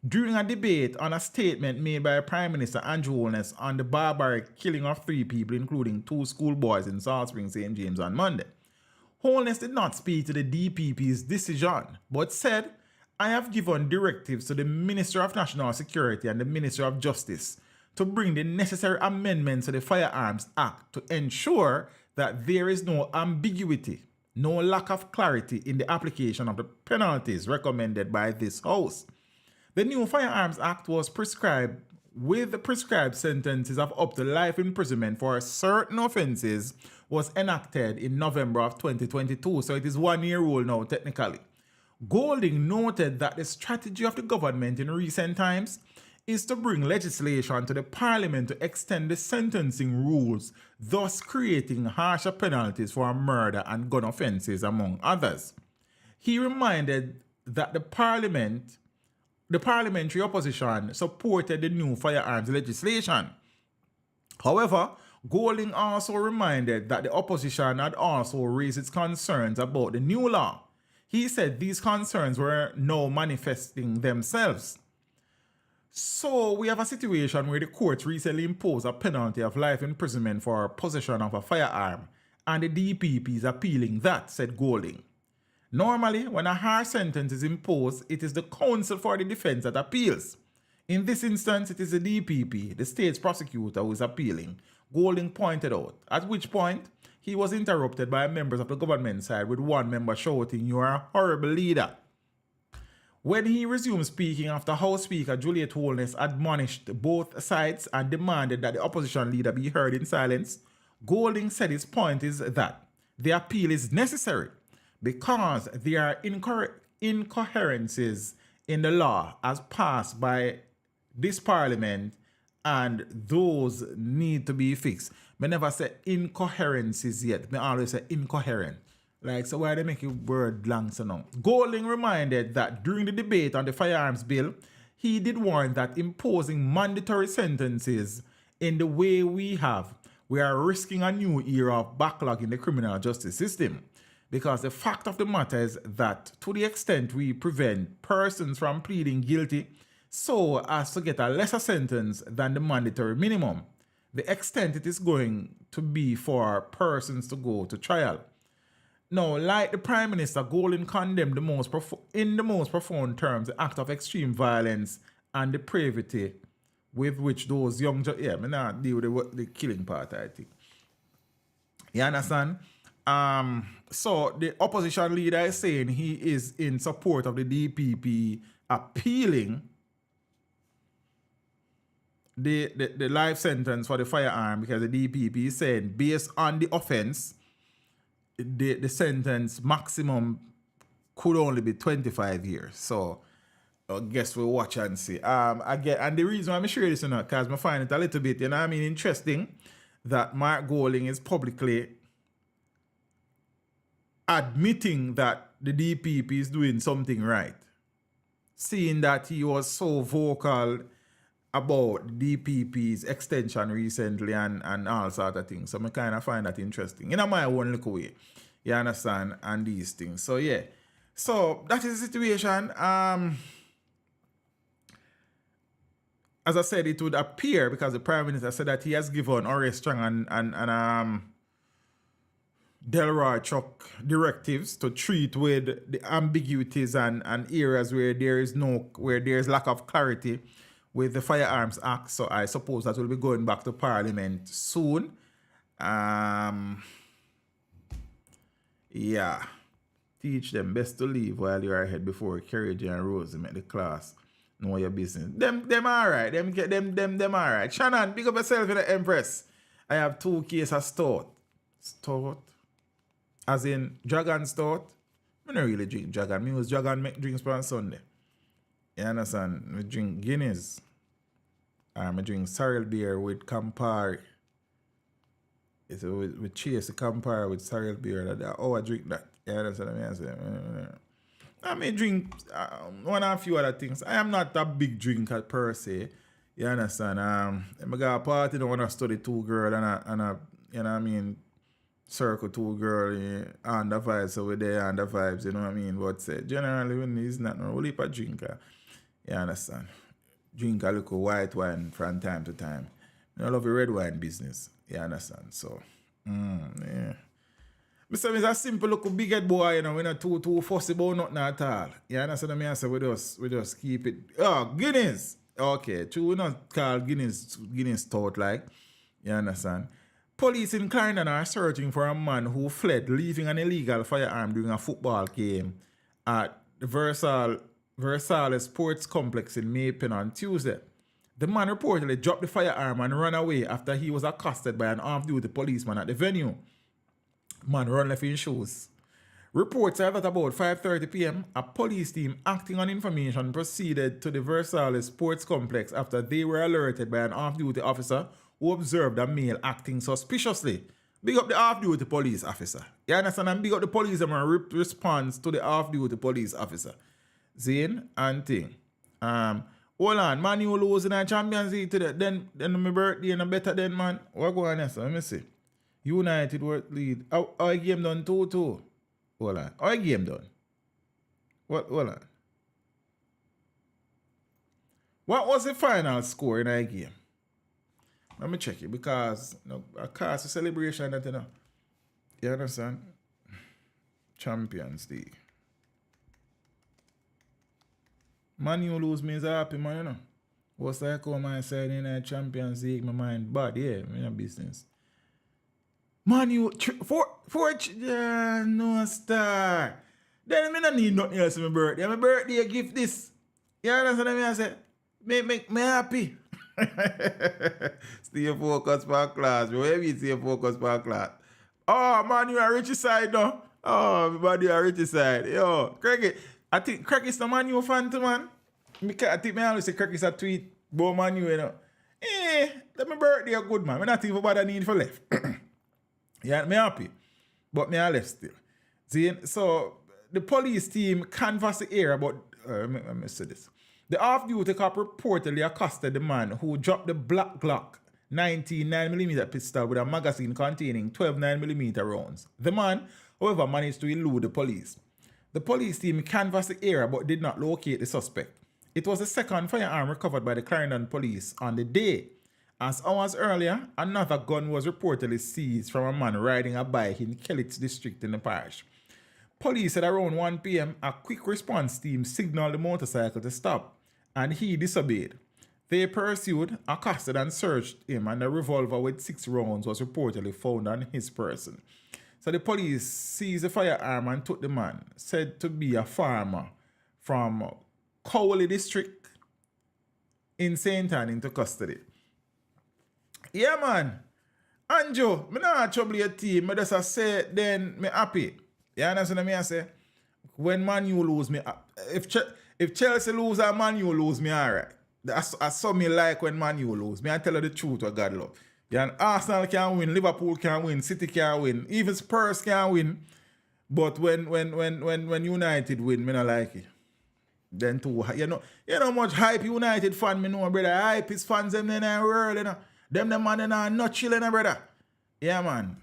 S7: during a debate on a statement made by Prime Minister Andrew Holness on the barbaric killing of 3 people, including 2 schoolboys in Salt Spring, St. James on Monday. Holness did not speak to the DPP's decision, but said, I have given directives to the Minister of National Security and the Minister of Justice to bring the necessary amendments to the Firearms Act to ensure that there is no ambiguity, no lack of clarity in the application of the penalties recommended by this House. The new Firearms Act was prescribed with the prescribed sentences of up to life imprisonment for certain offences was enacted in November of 2022, so it is 1 year old now technically. Golding noted that the strategy of the government in recent times is to bring legislation to the parliament to extend the sentencing rules, thus creating harsher penalties for murder and gun offences, among others. He reminded that the parliamentary opposition supported the new firearms legislation. However, Golding also reminded that the opposition had also raised its concerns about the new law. He said these concerns were now manifesting themselves. So we have a situation where the courts recently imposed a penalty of life imprisonment for possession of a firearm, and the DPP is appealing that, said Golding. Normally, when a harsh sentence is imposed, it is the counsel for the defense that appeals. In this instance, it is the DPP, the state's prosecutor, who is appealing, Golding pointed out, at which point he was interrupted by members of the government side, with one member shouting, "You are a horrible leader." When he resumed speaking after House Speaker Juliet Holness admonished both sides and demanded that the opposition leader be heard in silence, Golding said his point is that the appeal is necessary because there are incoherencies in the law as passed by this parliament, and those need to be fixed. I never say incoherencies yet. I always say incoherent. Like, so why they make a word long so now? Golding reminded that during the debate on the firearms bill, he did warn that imposing mandatory sentences in the way we are risking a new era of backlog in the criminal justice system. Because the fact of the matter is that to the extent we prevent persons from pleading guilty so as to get a lesser sentence than the mandatory minimum, the extent it is going to be for persons to go to trial. Now, like the Prime Minister, Golding condemned in the most profound terms the act of extreme violence and depravity with which those young... Yeah, I not deal with the killing part, I think. You understand? So the opposition leader is saying he is in support of the DPP appealing the life sentence for the firearm, because the DPP is saying based on the offense, the sentence maximum could only be 25 years. So I guess we'll watch and see. And the reason why I'm sharing this, because I find it a little bit, interesting that Mark Golding is publicly admitting that the DPP is doing something right, seeing that he was so vocal about the DPP's extension recently and all sort of things. So I kind of find that interesting. In my own little way, you understand, and these things. So yeah, so that is the situation. As I said, it would appear, because the Prime Minister said that he has given Horace Strong and Delroy Chuck directives to treat with the ambiguities and areas where there's lack of clarity with the Firearms Act. So I suppose that will be going back to Parliament soon. Yeah. Teach them best to leave while you are ahead before Carriage and Rosie make the class know your business. Them alright. Them alright. Shannon, pick up yourself in the Empress. I have 2 cases of Stout. Stout? As in Dragon Stout? I don't really drink Dragon. Me use Dragon make drinks on Sunday. You understand? We drink Guinness. I drink sorrel beer with Campari. We chase the Campari with sorrel beer. I drink that. You understand what I mean? I may drink one or a few other things. I am not a big drinker per se. You understand? I got a party, I want to study 2 girls and a you know what I mean, circle 2 girls on the vibes, so we're there on the vibes, you know what I mean? But generally, when it's not no really a drinker, you understand? Drink a little white wine from time to time. I love the red wine business, you understand? So, yeah. Mr. It's a simple little big head boy, you know, we're not too fussy about nothing at all. You understand what I mean? So we just keep it. Oh, Guinness. Okay, true, we not call Guinness Stout like. You understand? Police in Clarendon are searching for a man who fled, leaving an illegal firearm during a football game at the Versailles Sports Complex in Maypen on Tuesday. The man reportedly dropped the firearm and ran away after he was accosted by an armed-duty policeman at the venue. Man run left in shoes. Reports are that about 5:30 p.m., a police team acting on information proceeded to the Versailles Sports Complex after they were alerted by an off-duty officer who observed a male acting suspiciously. Big up the off-duty police officer. You understand? And big up the police and response to the off-duty police officer. Zane and thing. Hold on, man, you lose in a Champions League today. Then my birthday and better than man. What go on next? Let me see. United were lead. Our game done 2-2. Hold on. Our game done. What? Hold on. What was the final score in our game? Let me check it because I cast a celebration that you know. You understand? Champions League. Man, you lose means happy, man, you know. What's that call my side in a Champions League? My mind bad, yeah, in a business. Man, you no star. Then I don't need nothing else for my birthday. My birthday gift this. You understand what I say? Make me happy. Stay focused for class. Wherever you stay focused for class. Oh man, you are rich side now. Oh, everybody are rich side. Yo, Craig, I think Craig is the Man U fan too, man. I think I always say Craig is a tweet about Man U, you know. That my birthday a good man. I not even bother need for left. Yeah, me happy. But me a left still. See, so the police team canvassed the area about let me say this. The off-duty cop reportedly accosted the man who dropped the black Glock 19 9mm pistol with a magazine containing 12 9mm rounds. The man, however, managed to elude the police. The police team canvassed the area but did not locate the suspect. It was the second firearm recovered by the Clarendon police on the day. As hours earlier, another gun was reportedly seized from a man riding a bike in Kellits district in the parish. Police said around 1 p.m. a quick response team signaled the motorcycle to stop, and he disobeyed. They pursued, accosted, and searched him, and a revolver with 6 rounds was reportedly found on his person. So the police seized the firearm and took the man, said to be a farmer from Cowley district in St. Anne, into custody. Yeah, man. Anjo, me not trouble your team. Me just say then me happy. You understand what I say? When Man U lose me, if Chelsea lose and Man U lose me, alright. I saw me like when Man U lose. Me I tell you the truth what God love. Yeah, Arsenal can win, Liverpool can win, City can win, even Spurs can win. But when United win, me not like it. Then too, you know much hype United fan me know, brother. Hype is fans them in the world, you know. Them the man are not chilling, brother. Yeah, man.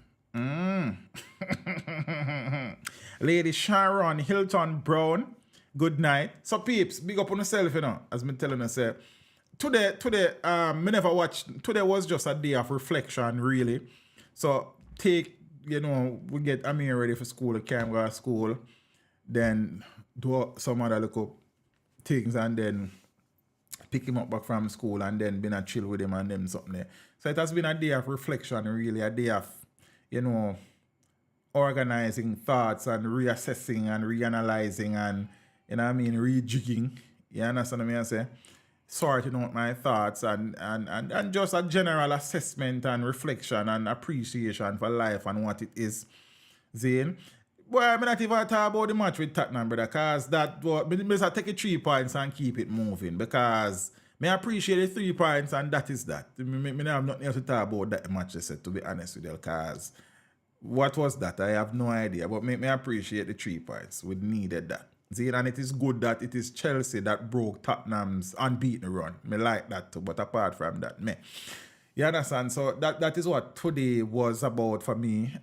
S7: Lady Sharon Hilton Brown, good night. So peeps, big up on yourself, you know, as me telling you, say. Today, me never watched. Today was just a day of reflection, really. So take, you know, we get Amir ready for school, can't go to school, then do some other little things, and then pick him up back from school, and then been a chill with him and them something there. So it has been a day of reflection, really, a day of, you know, organizing thoughts and reassessing and reanalyzing and, you know what I mean, rejigging. You understand what I say? Sorting out my thoughts and just a general assessment and reflection and appreciation for life and what it is. Zane. Well, I'm not even talk about the match with Tottenham, brother, because that was, I take it 3 points and keep it moving, because I appreciate the 3 points and that is that. I have nothing else to talk about that match, I said, to be honest with you, because what was that? I have no idea, but I appreciate the 3 points. We needed that. See, and it is good that it is Chelsea that broke Tottenham's unbeaten run. I like that too, but apart from that, you understand? So that is what today was about for me.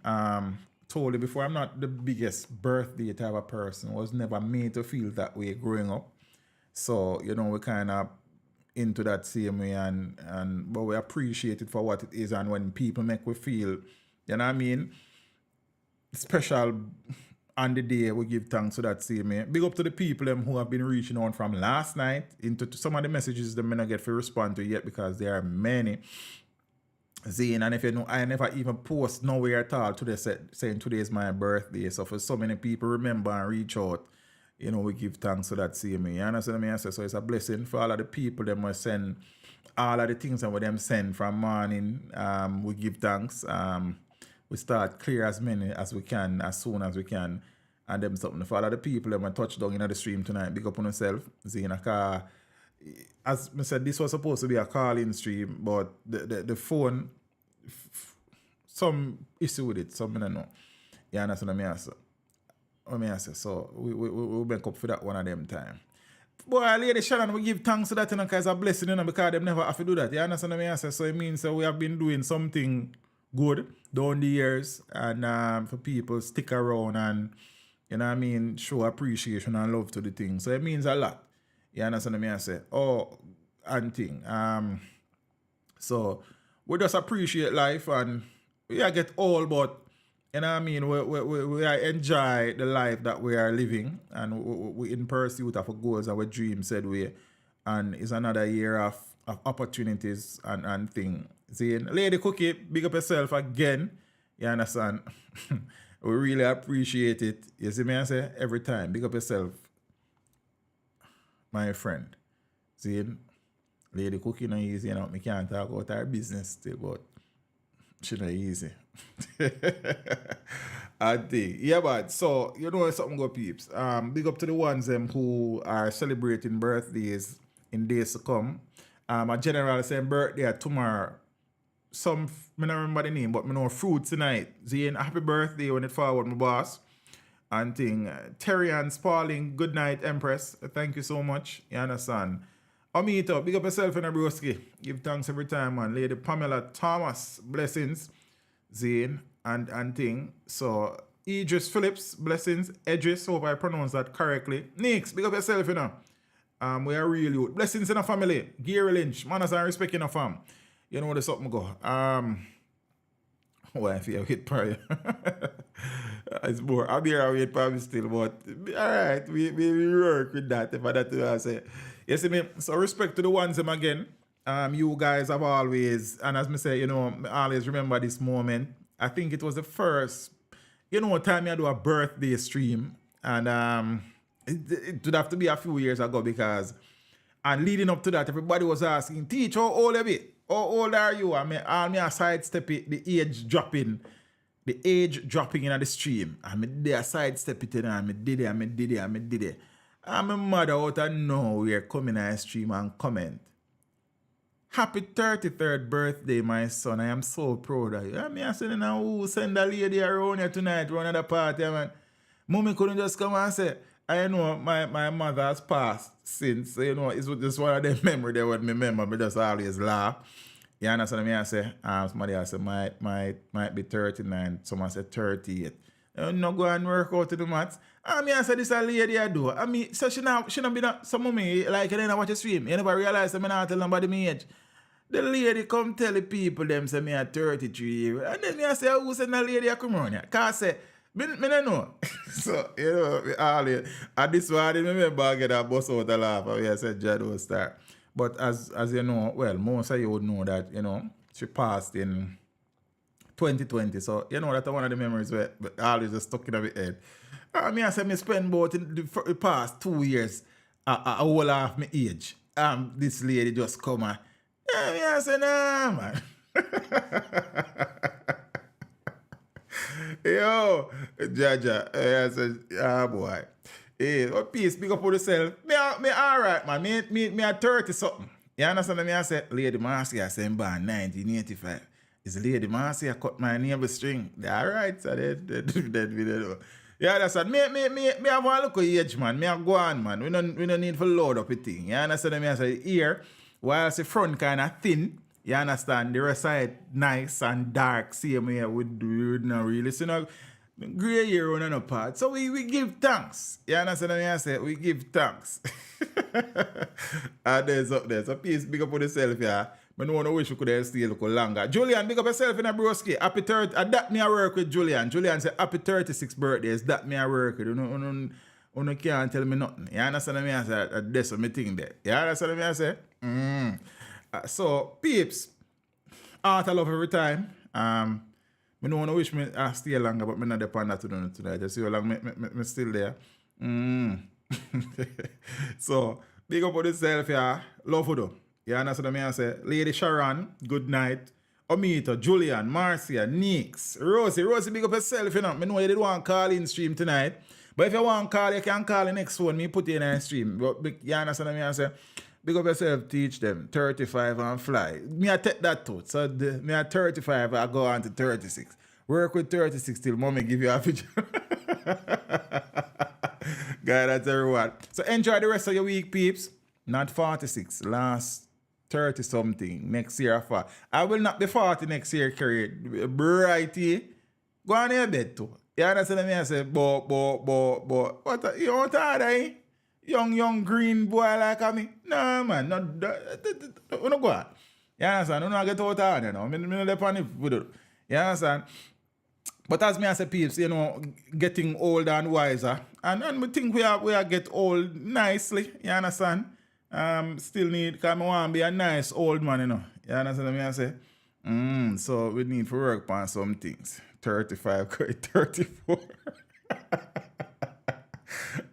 S7: Told you before, I'm not the biggest birthday type of person. I was never made to feel that way growing up. So, you know, we kind of into that same way but we appreciate it for what it is, and when people make we feel, you know what I mean, special on the day, we give thanks to that same way. Big up to the people who have been reaching out from last night into some of the messages that I not get to respond to yet, because there are many. Zane, and if you know, I never even post nowhere at all today saying today is my birthday. So for so many people remember and reach out, you know, we give thanks to that same way. You understand what I say? So it's a blessing for all of the people that must send all of the things that we them send from morning. We give thanks. We start clear as many as we can, as soon as we can. And them something for all of the people that might touch down in the stream tonight. Big up on yourself. Zane, as I said, this was supposed to be a call-in stream, but the phone, some issue with it, some I don't know. You understand what I say? So we make up for that one of them time. Boy, Lady Shannon, we give thanks to that, you know, because it's a blessing, you know, because them never have to do that. You understand what I say? So it means that we have been doing something good down the years, and for people stick around and, you know what I mean, show appreciation and love to the thing. So it means a lot. You understand what I say? Oh, and thing. So we just appreciate life, and we get old, but you know what I mean, we enjoy the life that we are living, and we in pursuit of our goals, our dreams, said we, and it's another year of opportunities and thing. See, Lady Cookie, big up yourself again. You understand? We really appreciate it. You see me, I say every time, big up yourself, my friend. See, Lady Cookie not easy, you know. Me can't talk about her business still, but she not easy. I think. Yeah, but so you know something go peeps. Big up to the ones who are celebrating birthdays in days to come. A general saying birthday tomorrow. I don't remember the name, but I know Fruit tonight. Zane, happy birthday when it forward, my boss. And thing. Terry and Spalling, good night, Empress. Thank you so much. You understand? Amito, big up yourself in a broski. Give thanks every time, man. Lady Pamela Thomas, blessings. Zane and thing. So, Idris Phillips, blessings. Idris, hope I pronounced that correctly. Nix, big up yourself, you know. We are really good. Blessings in the family. Gary Lynch, manners and respect in the fam. You know where the something go. Well, if you hit prayer. It's more. I'll be here wait probably still, but alright, we work with that. If I that I say. You see me? So respect to the ones them again. You guys have always, and as me say, you know, I always remember this moment. I think it was the first, you know, time I do a birthday stream, and it would have to be a few years ago, because, and leading up to that, everybody was asking, Teach, how old are you? How old are you? I mean, I sidestep it, the age dropping in the stream. I mean, they sidestep it, and I did it. I'm a mother out of nowhere coming on the stream and comment. Happy 33rd birthday, my son. I am so proud of you. I mean, I said, who send a lady around here tonight, run at the party, man. Mommy couldn't just come and say, I know my mother has passed since, you know, it's just one of them memories that would remember. Me just always laugh. You understand me? I say, somebody else say, might be 39. Someone said 38. You no go and work out to the maths. I mean, I said, this a lady I do. I mean, so she not be that, some of me, like, you didn't watch a stream. You never realize that I not tell nobody my age. The lady come tell the people them say me at 33. And then I say, who said that lady I come around here? Because I say, me don't know. So, you know, always, and this one I didn't remember I get a bus out a laugh. I said, Jado start. But as you know, well, most of you would know that, you know, she passed in 2020. So, you know, that's one of the memories where always just stuck in my head. I say, me spend about the past 2 years a whole half my age. This lady just come and, I say, nah, man. Yo, Jaja, I said, boy. Hey, what peace, big up for yourself. Me alright, man. Me at 30 something. You understand me? I said, Lady Marcy, I said, born 1985. It's Lady Marcy, I cut my neighbor string. Alright, so that video. Yeah, that's it. Me have one look at age, man. Me have go on, man. We don't need to load up a thing. You understand me? I say, here, while the front kind of thin, you understand, the rest side nice and dark. Same here, we not really. So, you know, gray hair on a part. So we give thanks. You understand me? I say, we give thanks. And there's up there. So please, big up on yourself, yeah. I don't wish we could have stayed a little longer. Julian, big up yourself in a broski. Happy 30. That me I work with Julian. Julian said happy 36th birthdays. That me I work with. You can't tell me nothing. You understand me? I say, that's what me think there. You understand me? I say? So, peeps, art I love every time. I don't wish me I stay longer, but I not depend that to do tonight. Just see how long me still there. So, big up on yourself, yeah. Love you though. You understand me? I say, Lady Sharon, good night. Omito, Julian, Marcia, Nix, Rosie, big up yourself, you know. I know you did want to call in stream tonight. But if you want to call, you can call the next one. Me put you in a stream. But you understand me? I say, big up yourself, teach them 35 and fly. Me I take that too. So me at 35, I go on to 36. Work with 36 till mommy give you a picture. God, that's everyone. So enjoy the rest of your week, peeps. Not 46, last 30 something next year. I will not be 40 next year, career. Brighty. Go on your bed too. You understand me? I say, but, what you want to eh? Young green boy like me? No, man, not go on. You understand? You don't get out of here now. I'm not depend if we do. You understand? But as me as a peeps, you know, getting older and wiser. And we think we are get old nicely. You understand? Still need, because I want to be a nice old man, you know. You understand what I say? So we need to work on some things. 35, 34.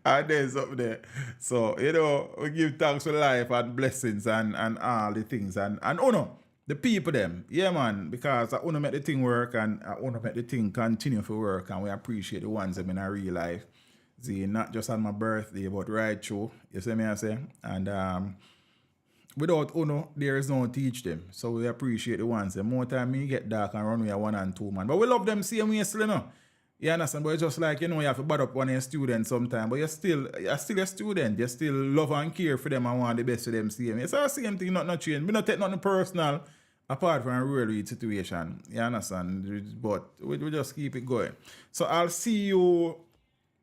S7: And there's up there. So, you know, we give thanks for life and blessings and all the things. And the people them. Yeah, man. Because I want to make the thing work and I want to make the thing continue to work. And we appreciate the ones that in our real life. See, not just on my birthday, but right through. You see me I say? And without Uno, there is no teach them. So we appreciate the ones. The more time me get dark and run with 1 and 2 man. But we love them same way still, you know. You understand? But it's just like, you know, you have to bad up one of your students sometimes. But you're still a student. You still love and care for them and want the best for them same. It's the same thing, not change. We not take nothing personal apart from a real situation. You understand? But we just keep it going. So I'll see you.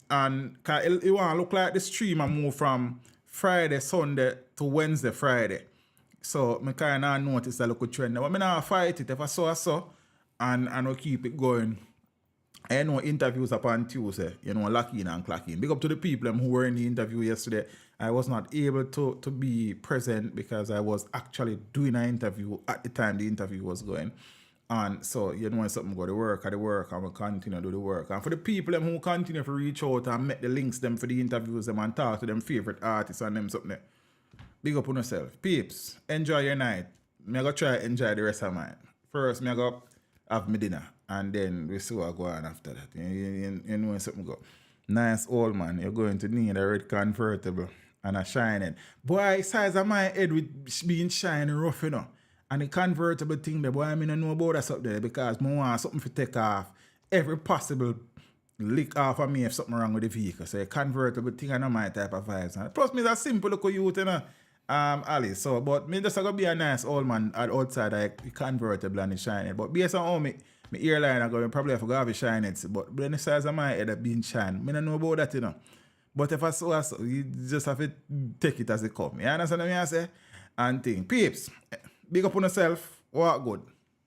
S7: And it want to look like the stream I move from Friday, Sunday to Wednesday, Friday. So I kind of notice a little trend. But I not fight it if I saw, and I'll keep it going. I know interviews upon Tuesday, you know, lock in and clock in. Big up to the people who were in the interview yesterday. I was not able to be present because I was actually doing an interview at the time the interview was going. And so, you know, when something go to work, and we'll continue to do the work. And for the people them who continue to reach out and make the links them for the interviews them and talk to them favorite artists and them something, big up on yourself. Peeps, enjoy your night. Me go try enjoy the rest of mine. First, me go have my dinner. And then we see what go on after that. You know when something go. Nice old man, you're going to need a red convertible and a shining. Boy, size of my head with being shiny rough, you know. And the convertible thing, the boy, I mean, I know about that up there because I want something to take off every possible lick off of me if something wrong with the vehicle. So a convertible thing, I know my type of vibes. And plus, me that simple look youth, you know, Alice. So, but me just gonna be a nice old man outside, like convertible and the shiny. But based on how me airline, I go probably have to go have a shiny. But the size of my head have been shine. Me don't know about that, you know. But if I saw you just have to take it as it come. You understand what I say? And thing. Peeps. Big up on yourself, walk good.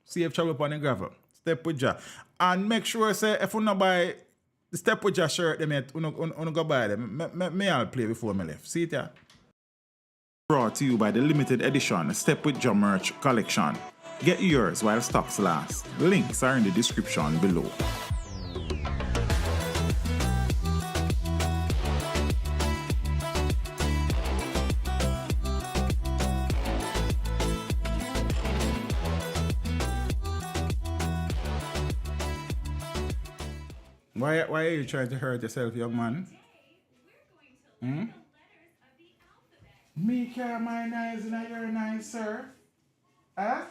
S7: Safe travel upon the gravel. Step with Jah. And make sure, say, if you not buy the Step with Jah shirt, you go buy them. Me I'll play before me left. See it here? Brought to you by the limited edition Step with Jah merch collection. Get yours while stocks last. Links are in the description below. Why are you trying to hurt yourself, young man? Me care my eyes in your eyes, sir. Huh?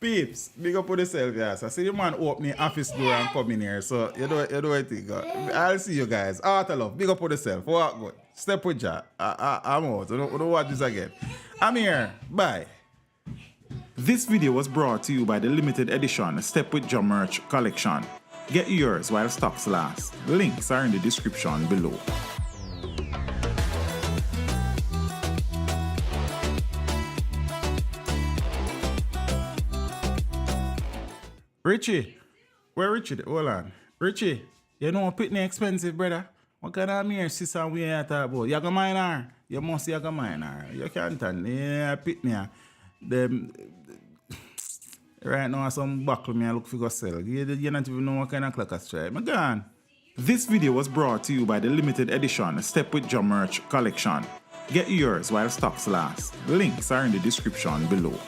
S7: Peeps, big up on yourself, yes. I see the man open the office door and come in here, so you know what you think. I'll see you guys. Out of love, big up on yourself. Walk good. Step with ya. I'm out. Don't watch this again. I'm here. Bye. This video was brought to you by the limited edition Step With Your merch collection. Get yours while stocks last. Links are in the description below. Richie, where Richie? Hold on. Richie, you know pitney expensive, brother. What kind of mere sister we are talking about? You got mine her? You must you got mine her. You can't turn. Yeah, pitney. Them right now some buckle me I look for go sell. You not even know what kind of clock I strike. I'm gone. This video was brought to you by the limited edition Step With Your merch collection. Get yours while stocks last. Links are in the description below.